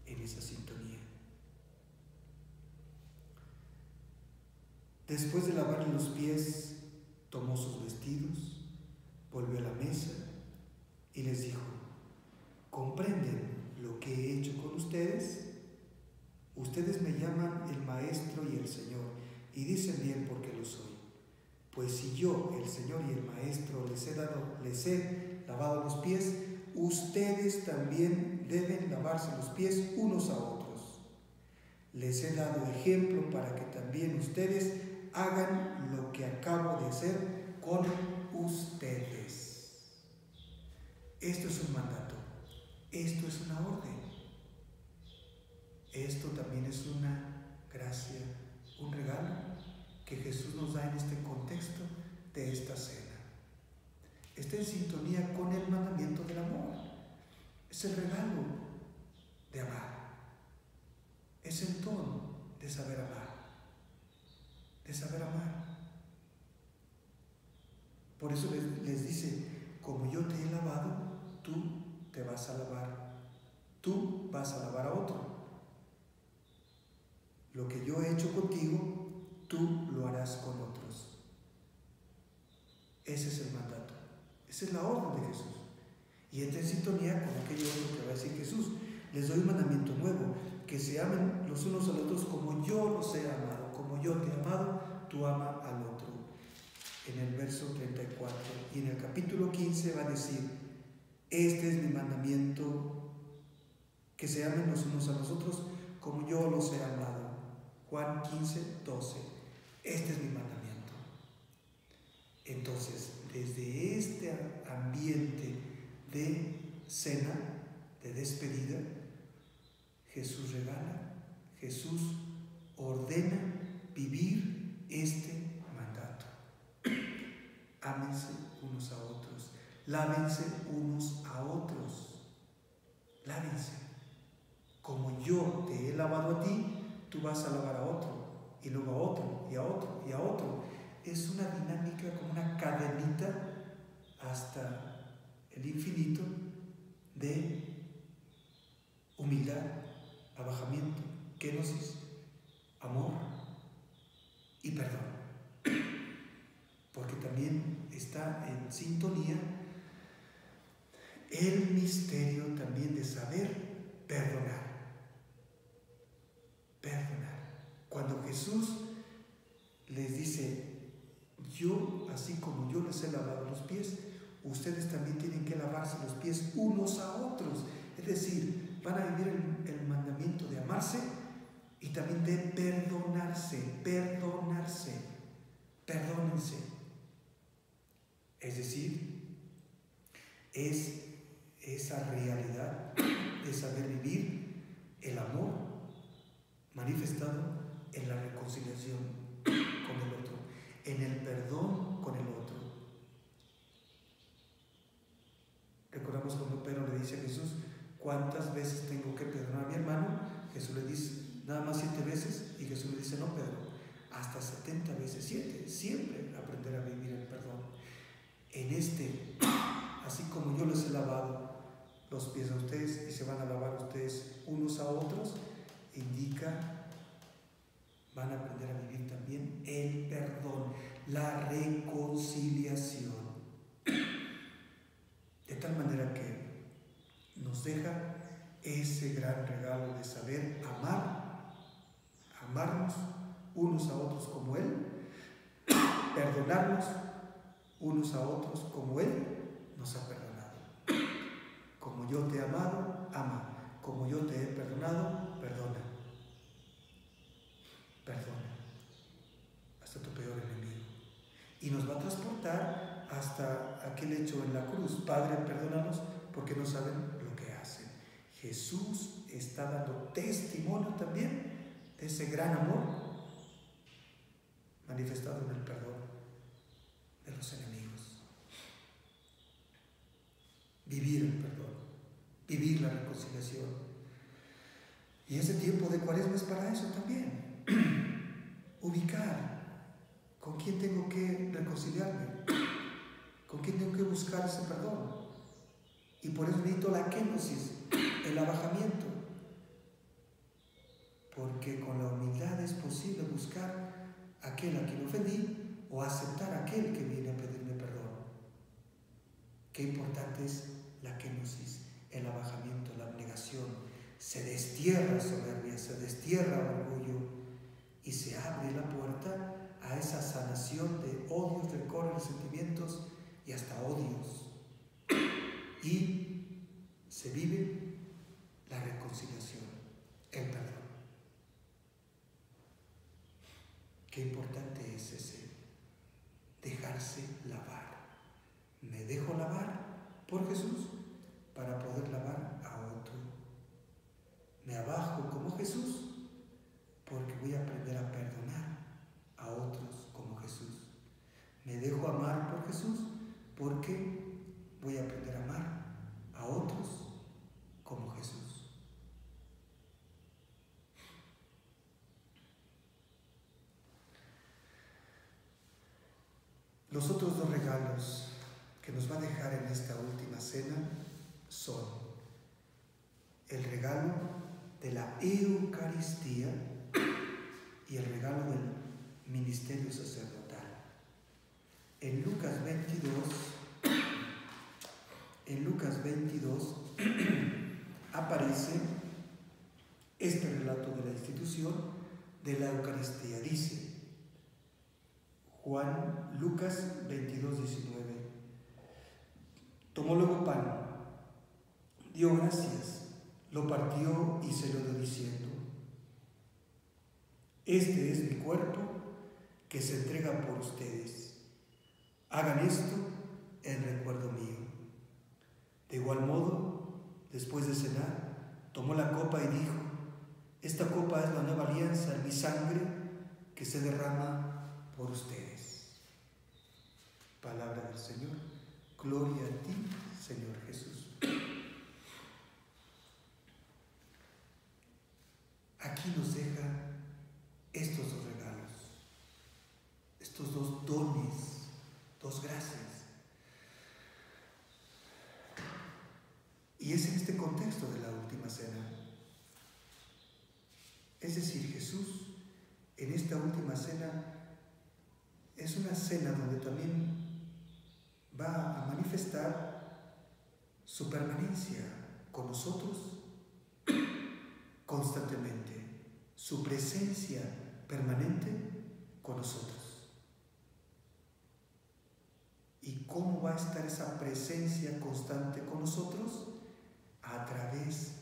en esa sintonía. Después de lavarle los pies, tomó sus vestidos, volvió a la mesa y les dijo, ¿comprenden lo que he hecho con ustedes? Ustedes me llaman el Maestro y el Señor, y dicen bien porque lo soy. Pues si yo, el Señor y el Maestro, les he lavado los pies, ustedes también deben lavarse los pies unos a otros. Les he dado ejemplo para que también ustedes hagan lo que acabo de hacer con ustedes. Esto es un mandato, esto es una orden, esto también es una gracia, un regalo que Jesús nos da en este contexto de esta cena. Está en sintonía con el mandamiento del amor, es el regalo de amar, es el don de saber amar, Por eso les dice, como yo te he lavado, tú te vas a lavar, tú vas a lavar a otro. Lo que yo he hecho contigo, tú lo harás con otros. Ese es el mandato, esa es la orden de Jesús. Y entra en sintonía con aquello otro que va a decir Jesús. Les doy un mandamiento nuevo, que se amen los unos a los otros como yo los he amado. Como yo te he amado, tú ama al otro. En el verso 34. Y en el capítulo 15 va a decir, este es mi mandamiento, que se amen los unos a los otros como yo los he amado. Juan 15:12. Este es mi mandamiento. Entonces, desde este ambiente de cena, de despedida, Jesús regala, Jesús ordena vivir este mandato. Ámense unos a otros, lávense unos a otros, lávense. Como yo te he lavado a ti, tú vas a lavar a otro, y luego a otro, y a otro, y a otro. Es una dinámica como una cadenita hasta el infinito de humildad, abajamiento, kenosis, amor y perdón. Porque también está en sintonía el misterio también de saber perdonar. Jesús les dice, yo, así como yo les he lavado los pies, ustedes también tienen que lavarse los pies unos a otros. Es decir, van a vivir el mandamiento de amarse y también de perdonarse. Perdónense. Es decir, es esa realidad de saber vivir el amor manifestado en la reconciliación con el otro, en el perdón con el otro. Recordamos cuando Pedro le dice a Jesús, ¿cuántas veces tengo que perdonar a mi hermano? Jesús le dice, nada más 7 veces, y Jesús le dice, no, Pedro, hasta 70 veces 7, siempre aprender a vivir el perdón. En así como yo les he lavado los pies a ustedes y se van a lavar ustedes unos a otros, indica, van a aprender a vivir también el perdón, la reconciliación. De tal manera que nos deja ese gran regalo de saber amarnos unos a otros como Él, perdonarnos unos a otros como Él nos ha perdonado. Como yo te he amado, ama. Como yo te he perdonado, perdona. Perdona hasta tu peor enemigo. Y nos va a transportar hasta aquel hecho en la cruz. Padre, perdónanos porque no saben lo que hacen. Jesús está dando testimonio también de ese gran amor manifestado en el perdón de los enemigos. Vivir el perdón, vivir la reconciliación. Y ese tiempo de Cuaresma es para eso también. Ubicar con quién tengo que reconciliarme, con quién tengo que buscar ese perdón. Y por eso necesito la kenosis, el abajamiento. Porque con la humildad es posible buscar aquel a quien ofendí o aceptar aquel que viene a pedirme perdón. Qué importante es la kenosis, el abajamiento, la abnegación. Se destierra soberbia, se destierra orgullo y se abre la puerta a esa sanación de odios, rencores, resentimientos y hasta odios. Y se vive la reconciliación, el perdón. Qué importante es ese dejarse lavar. Me dejo lavar por Jesús para poder lavar a otro. Me abajo como Jesús porque voy a aprender a perdonar a otros como Jesús. Me dejo amar por Jesús porque voy a aprender a amar a otros como Jesús. Los otros 2 regalos que nos va a dejar en esta última cena son el regalo de la Eucaristía y el regalo del ministerio sacerdotal. En Lucas 22 aparece este relato de la institución de la Eucaristía. Dice Lucas 22, 19. Tomó luego pan, dio gracias, lo partió y se lo dio diciendo: este es mi cuerpo que se entrega por ustedes. Hagan esto en recuerdo mío. De igual modo, después de cenar, tomó la copa y dijo: esta copa es la nueva alianza en mi sangre que se derrama por ustedes. Palabra del Señor. Gloria a ti, Señor Jesús. Aquí nos deja estos 2 regalos, estos 2 dones, 2 gracias. Y es en este contexto de la última cena. Es decir, Jesús en esta última cena es una cena donde también va a manifestar su permanencia con nosotros constantemente, su presencia permanente con nosotros. ¿Y cómo va a estar esa presencia constante con nosotros? A través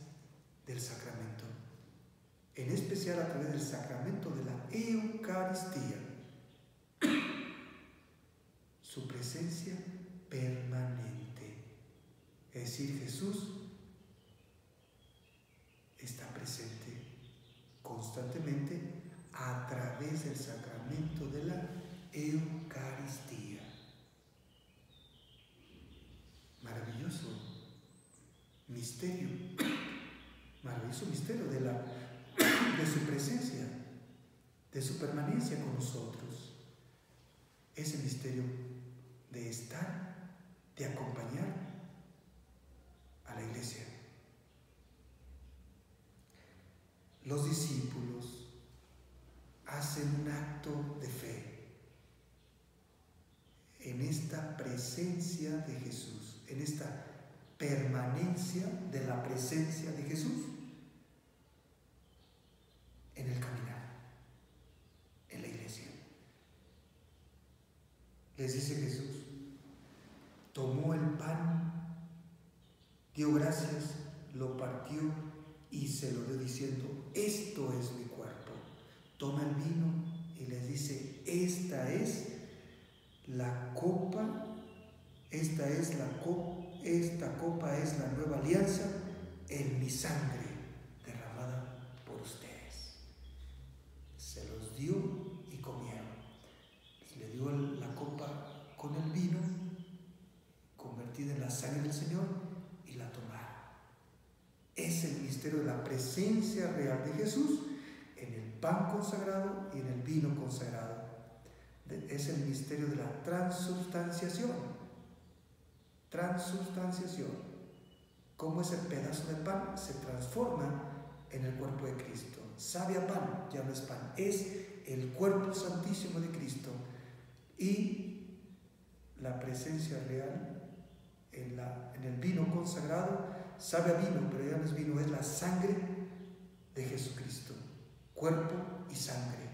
del sacramento. En especial a través del sacramento de la Eucaristía. Su presencia permanente. Es decir, Jesús está presente constantemente a través del sacramento de la Eucaristía. Maravilloso misterio de su presencia, de su permanencia con nosotros. Ese misterio de estar, de acompañar a la iglesia. Los discípulos hacen un acto de fe en esta presencia de Jesús, en esta permanencia de la presencia de Jesús en el caminar, en la iglesia. Les dice Jesús, tomó el pan, dio gracias, lo partió y se lo dio diciendo, esto es mi cuerpo. Toma el vino y les dice, esta copa es la nueva alianza en mi sangre derramada por ustedes. Se los dio y comieron. Le dio la copa con el vino convertida en la sangre del Señor y la tomaron. Es el misterio de la presencia real de Jesús en el pan consagrado y en el vino consagrado. Es el misterio de la transubstanciación. Cómo ese pedazo de pan se transforma en el cuerpo de Cristo. Sabe a pan, ya no es pan, es el cuerpo santísimo de Cristo. Y la presencia real en el vino consagrado, sabe a vino, pero ya no es vino, es la sangre de Jesucristo. Cuerpo y sangre.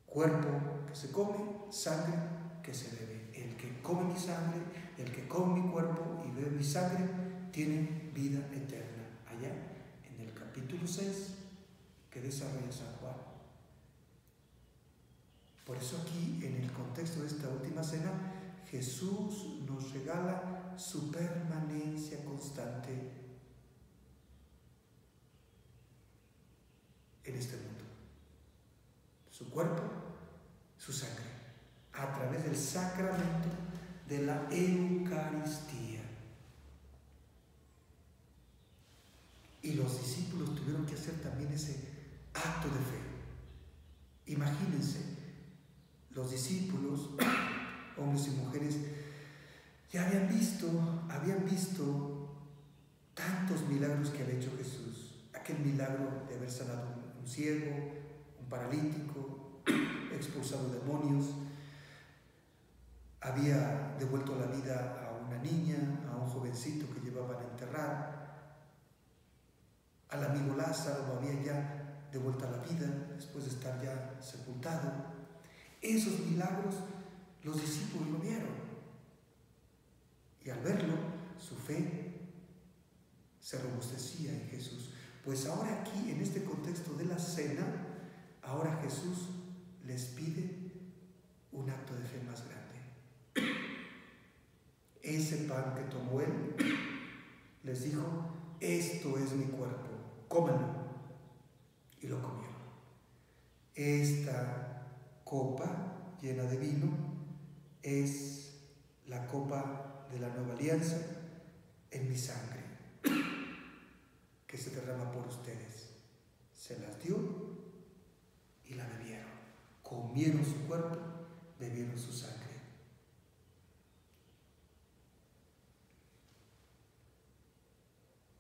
Cuerpo que se come, sangre que se bebe. El que come mi sangre, el que come mi cuerpo y bebe mi sangre, tiene vida eterna. Allá en el capítulo 6 que desarrolla San Juan. Por eso aquí, en el contexto de esta última cena, Jesús nos regala su permanencia constante en este mundo. Su cuerpo, su sangre, a través del sacramento de la Eucaristía. Y los discípulos tuvieron que hacer también ese acto de fe. Imagínense, los discípulos, hombres y mujeres, ya habían visto tantos milagros que había hecho Jesús. Aquel milagro de haber sanado un ciego, un paralítico, expulsado demonios, había devuelto la vida a una niña, a un jovencito que llevaban a enterrar, al amigo Lázaro lo había ya devuelto a la vida después de estar ya sepultado. Esos milagros los discípulos lo vieron y al verlo su fe se robustecía en Jesús. Pues ahora aquí, en este contexto de la cena, ahora Jesús les pide un acto de fe más grande. Ese pan que tomó él, les dijo, esto es mi cuerpo, cómanlo. Y lo comieron. Esta copa llena de vino es la copa de la nueva alianza en mi sangre, que se derrama por ustedes. Se las dio y la bebieron. Comieron su cuerpo, bebieron su sangre.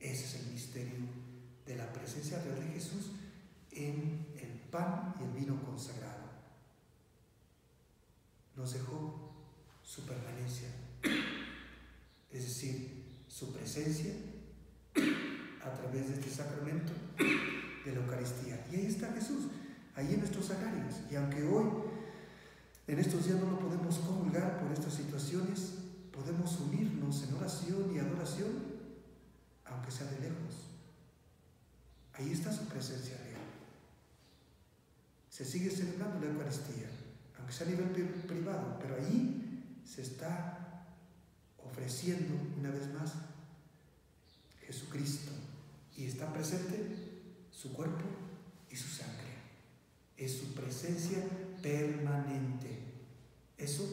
Ese es el misterio de la presencia real de Jesús en el pan y el vino consagrado. Nos dejó su permanencia, es decir, su presencia a través de este sacramento de la Eucaristía. Y ahí está Jesús, ahí en nuestros agrarios. Y aunque hoy, en estos días, no lo podemos comulgar por estas situaciones, podemos unirnos en oración y adoración, aunque sea de lejos. Ahí está su presencia real. Se sigue celebrando la Eucaristía, aunque sea a nivel privado, pero ahí se está ofreciendo una vez más Jesucristo y está presente su cuerpo y su sangre. Es su presencia permanente. Eso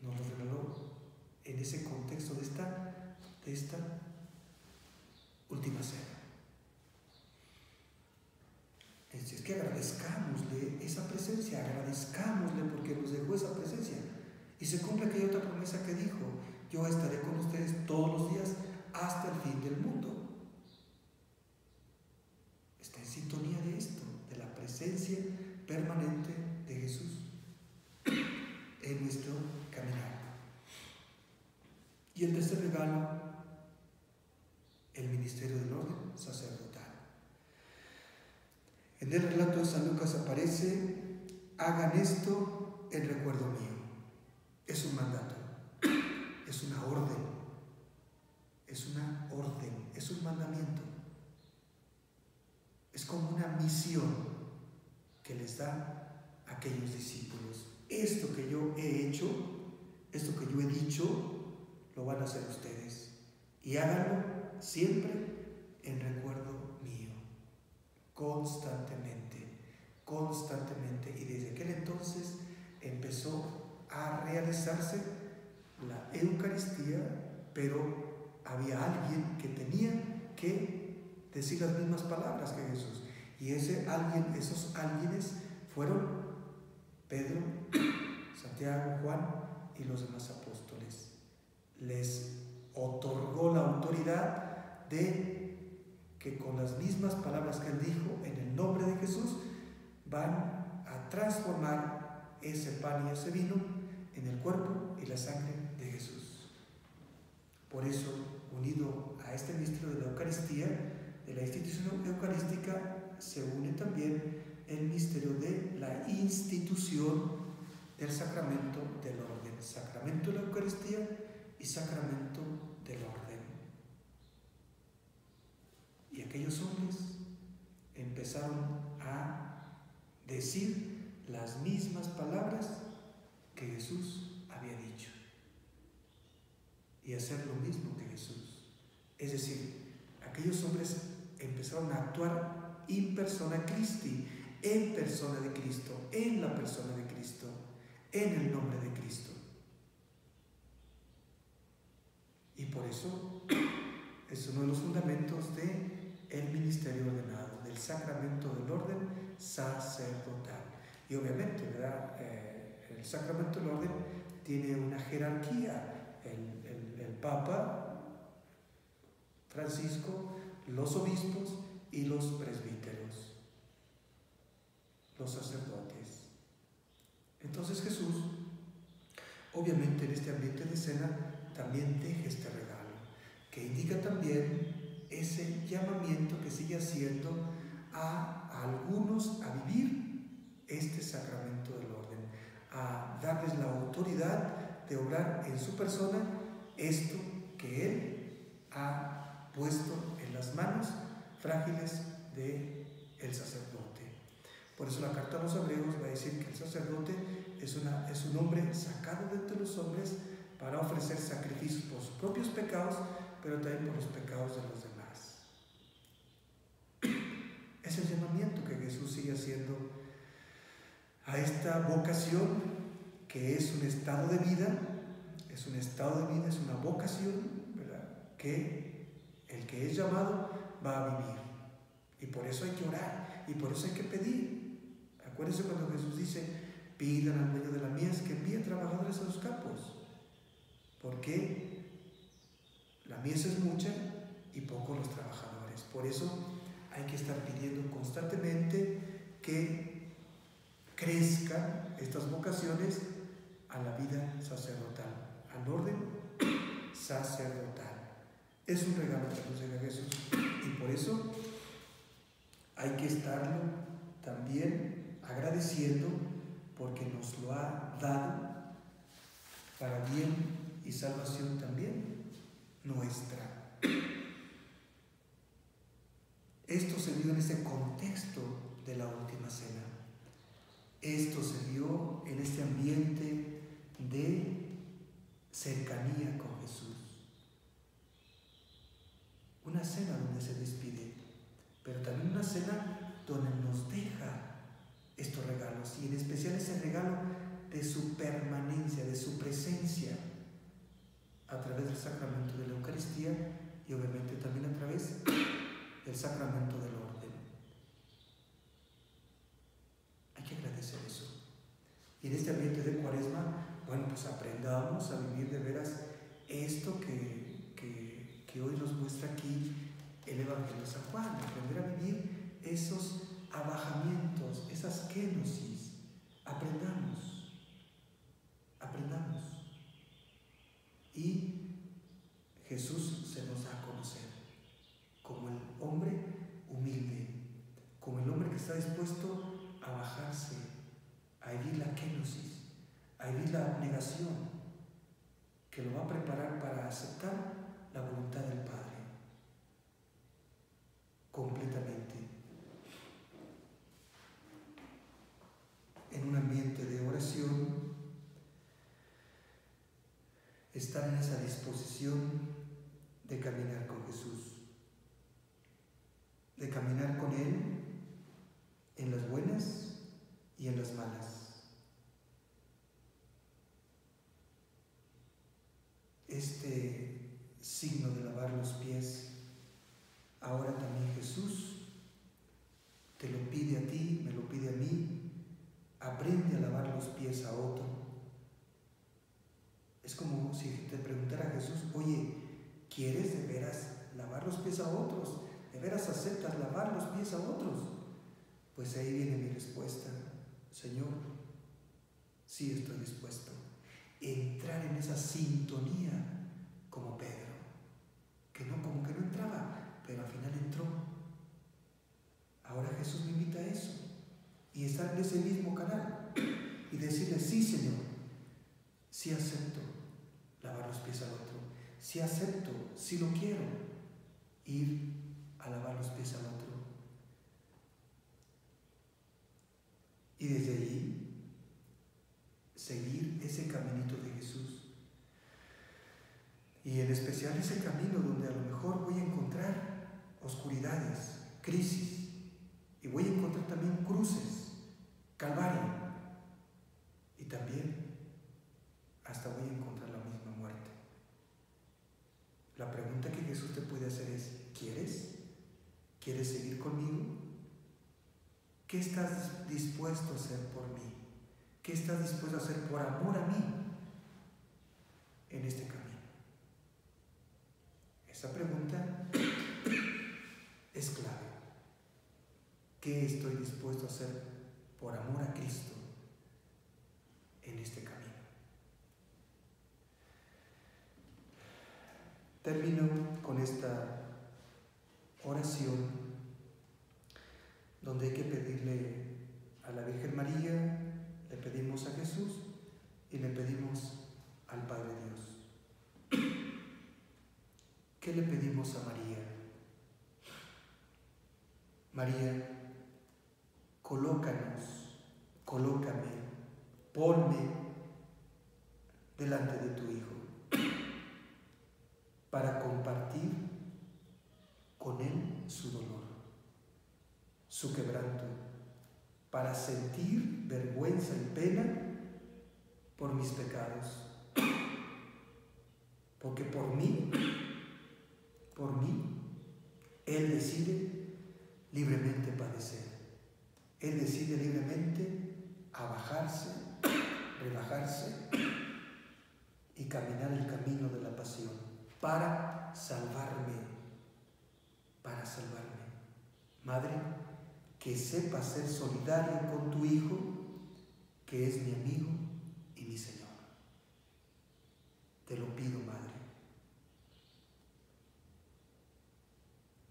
nos lo reveló en ese contexto de esta última cena. Es que agradezcámosle esa presencia, agradezcámosle porque nos dejó esa presencia. Y se cumple aquella otra promesa que dijo: yo estaré con ustedes todos los días hasta el fin del mundo. Está en sintonía de esto, de la presencia permanente de Jesús en nuestro caminar. Y el tercer regalo, el ministerio del orden sacerdotal. En el relato de San Lucas aparece: hagan esto en recuerdo mío. Es un mandato, es una orden, es un mandamiento. Es como una misión que les da a aquellos discípulos. Esto que yo he hecho, esto que yo he dicho, lo van a hacer ustedes. Y háganlo siempre en recuerdo mío. Constantemente. Y desde aquel entonces empezó a realizarse la Eucaristía, pero había alguien que tenía que decir las mismas palabras que Jesús. Y esos alguienes fueron Pedro, Santiago, Juan y los demás apóstoles. Les otorgó la autoridad de que con las mismas palabras que él dijo, en el nombre de Jesús, van a transformar ese pan y ese vino en el cuerpo y la sangre de Jesús. Por eso, unido a este misterio de la Eucaristía, de la institución eucarística, se une también el misterio de la institución del sacramento del orden. Sacramento de la Eucaristía y sacramento del orden. Y aquellos hombres empezaron a decir las mismas palabras que Jesús había dicho y hacer lo mismo que Jesús. Es decir, aquellos hombres empezaron a actuar in persona Christi, en persona de Cristo, en la persona de Cristo, en el nombre de Cristo. Y por eso es uno de los fundamentos del ministerio ordenado, del sacramento del orden sacerdotal. Y obviamente, ¿verdad? El sacramento del orden tiene una jerarquía. El Papa Francisco, los obispos y los presbíteros, los sacerdotes. Entonces Jesús, obviamente en este ambiente de cena, también deja este regalo, que indica también ese llamamiento que sigue haciendo a algunos a vivir este sacramento del orden, a darles la autoridad de obrar en su persona esto que Él ha puesto en las manos frágiles del sacerdote. Por eso la carta a los Hebreos va a decir que el sacerdote es un hombre sacado de entre los hombres para ofrecer sacrificios por sus propios pecados, pero también por los pecados de los demás. Es el llamamiento que Jesús sigue haciendo a esta vocación, que es un estado de vida, es una vocación, ¿verdad?, que el que es llamado va a vivir. Y por eso hay que orar, y por eso hay que pedir. Acuérdense cuando Jesús dice: pidan al dueño de la mies que envíe trabajadores a los campos, porque la mies es mucha y pocos los trabajadores. Por eso hay que estar pidiendo constantemente que crezcan estas vocaciones a la vida sacerdotal, al orden sacerdotal. Es un regalo que nos deja Jesús, y por eso hay que estarlo también agradeciendo porque nos lo ha dado para bien y salvación también nuestra. Esto se dio en ese contexto de la última cena. Esto se dio en este ambiente de cercanía con Jesús. Una cena donde se despide, pero también una cena donde nos deja estos regalos, y en especial ese regalo de su permanencia, de su presencia, a través del sacramento de la Eucaristía y obviamente también a través del sacramento del orden. Hay que agradecer eso. Y en este ambiente de Cuaresma, bueno, pues aprendamos a vivir de veras esto que hoy nos muestra aquí el Evangelio de San Juan, aprender a vivir esos abajamientos, esas kenosis. Aprendamos. Y Jesús se nos da a conocer como el hombre humilde, como el hombre que está dispuesto a bajarse, a vivir la kenosis, a vivir la abnegación, que lo va a preparar para aceptar la voluntad del Padre completamente. En un ambiente de oración, estar en esa disposición de caminar con Jesús, de caminar con Él en las buenas y en las malas. Este signo de lavar los pies, ahora también Jesús te lo pide a ti, me lo pide a mí. Aprende a lavar los pies a otro. Es como si te preguntara Jesús: oye, ¿quieres de veras lavar los pies a otros? ¿De veras aceptas lavar los pies a otros? Pues ahí viene mi respuesta: Señor, sí estoy dispuesto. Entrar en esa sintonía como Pedro, que no, como que no entraba, pero al final entró. Ahora Jesús me invita a eso, y estar en ese mismo canal y decirle: sí, Señor, sí acepto lavar los pies al otro, sí acepto, sí lo quiero, ir a lavar los pies al otro. Y desde allí seguir ese caminito de Jesús, y en especial ese camino donde a lo mejor voy a encontrar oscuridades, crisis, y voy a encontrar también cruces, calvario, y también hasta voy a encontrar la misma muerte. La pregunta que Jesús te puede hacer es: ¿quieres? ¿Quieres seguir conmigo? ¿Qué estás dispuesto a hacer por mí? ¿Qué estás dispuesto a hacer por amor a mí en este camino? Esa pregunta es clave. ¿Qué estoy dispuesto a hacer por amor a Cristo en este camino? Termino con esta oración donde hay que pedirle a la Virgen María, le pedimos a Jesús y le pedimos al Padre Dios. ¿Qué le pedimos a María? María, colócame, ponme delante de tu Hijo para compartir con Él su dolor, su quebranto, para sentir vergüenza y pena por mis pecados, porque por mí, Él decide libremente padecer. Él decide libremente abajarse, rebajarse y caminar el camino de la pasión para salvarme. Madre, que sepa ser solidario con tu Hijo, que es mi amigo y mi Señor. Te lo pido, Madre.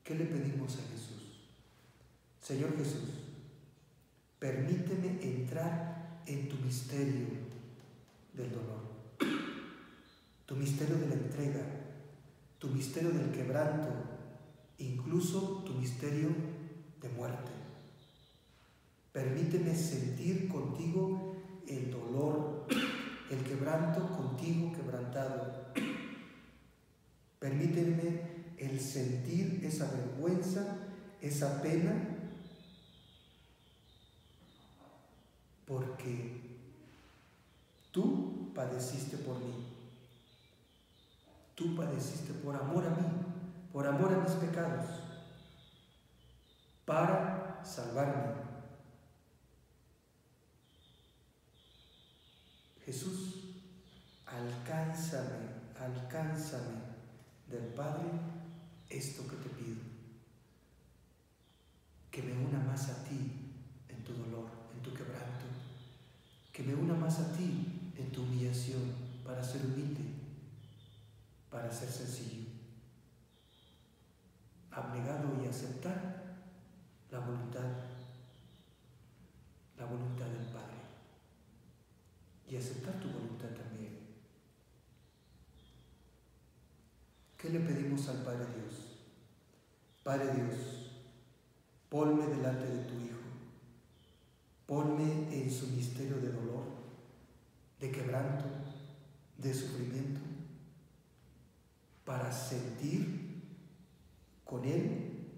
¿Qué le pedimos a Jesús? Señor Jesús, permíteme entrar en tu misterio del dolor, tu misterio de la entrega, tu misterio del quebranto, incluso tu misterio de muerte. Permíteme sentir contigo el dolor, el quebranto contigo quebrantado. Permíteme el sentir esa vergüenza, esa pena, porque tú padeciste por mí. Tú padeciste por amor a mí, por amor a mis pecados, para salvarme. Jesús, alcánzame, alcánzame del Padre esto que te pido, que me una más a ti en tu dolor, en tu quebranto, que me una más a ti en tu humillación, para ser humilde, para ser sencillo, abnegado y aceptar la voluntad del Padre y aceptar tu voluntad también. ¿Qué le pedimos al Padre Dios? Padre Dios, ponme delante de tu Hijo, ponme en su misterio de dolor, de quebranto, de sufrimiento, para sentir con Él,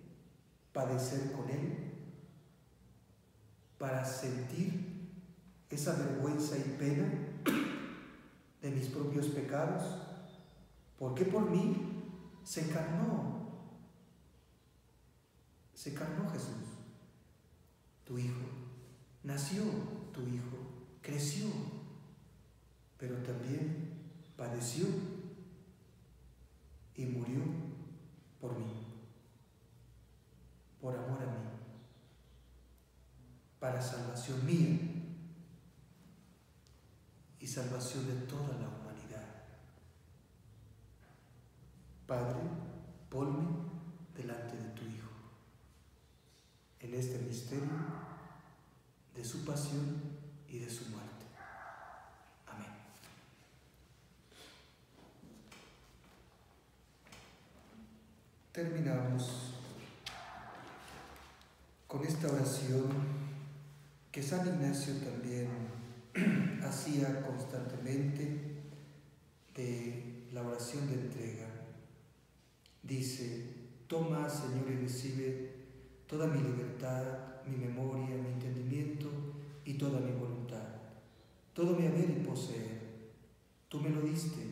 padecer con Él, para sentir esa vergüenza y pena de mis propios pecados, porque por mí se encarnó Jesús, tu Hijo, nació tu Hijo, creció, pero también padeció y murió por mí, por amor a mí, para salvación mía y salvación de toda la humanidad. Padre, ponme delante de tu Hijo, en este misterio de su pasión y de su muerte. Amén. Terminamos con esta oración que San Ignacio también hacía constantemente, de la oración de entrega. Dice: toma, Señor, y recibe toda mi libertad, mi memoria, mi entendimiento y toda mi voluntad, todo mi haber y poseer. Tú me lo diste,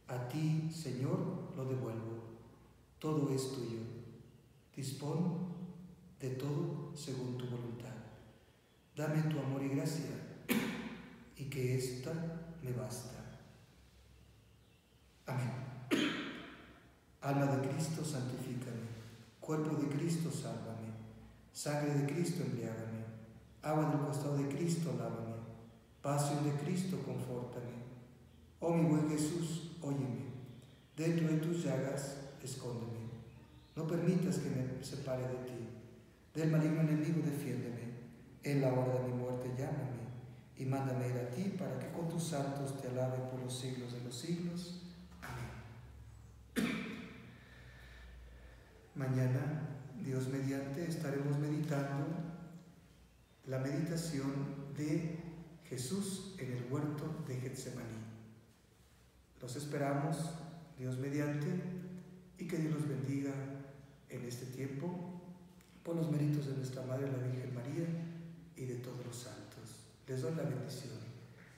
a ti, Señor, lo devuelvo. Todo es tuyo. Dispón de todo según tu voluntad. Dame tu amor y gracia, y que ésta me basta. Amén. Alma de Cristo, santifícame. Cuerpo de Cristo, sálvame. Sangre de Cristo, embriágame. Agua del costado de Cristo, lávame. Pasión de Cristo, confórtame. Oh mi buen Jesús, óyeme. Dentro de tus llagas, escóndeme. No permitas que me separe de ti. Del maligno enemigo, defiéndeme. En la hora de mi muerte, llámame. Y mándame ir a ti, para que con tus santos te alabe por los siglos de los siglos. Amén. Mañana, Dios mediante, estaremos meditando la meditación de Jesús en el huerto de Getsemaní. Los esperamos, Dios mediante, y que Dios los bendiga en este tiempo, por los méritos de nuestra Madre, la Virgen María, y de todos los santos. Les doy la bendición.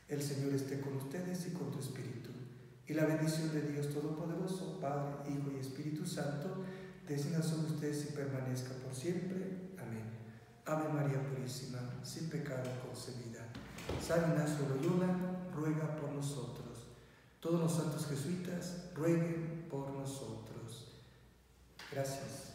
El Señor esté con ustedes y con tu espíritu. Y la bendición de Dios Todopoderoso, Padre, Hijo y Espíritu Santo, descienda sobre ustedes y permanezca por siempre. Amén. Ave María Purísima, sin pecado concebida. San Ignacio de Loyola, ruega por nosotros. Todos los santos jesuitas, rueguen por nosotros. Gracias.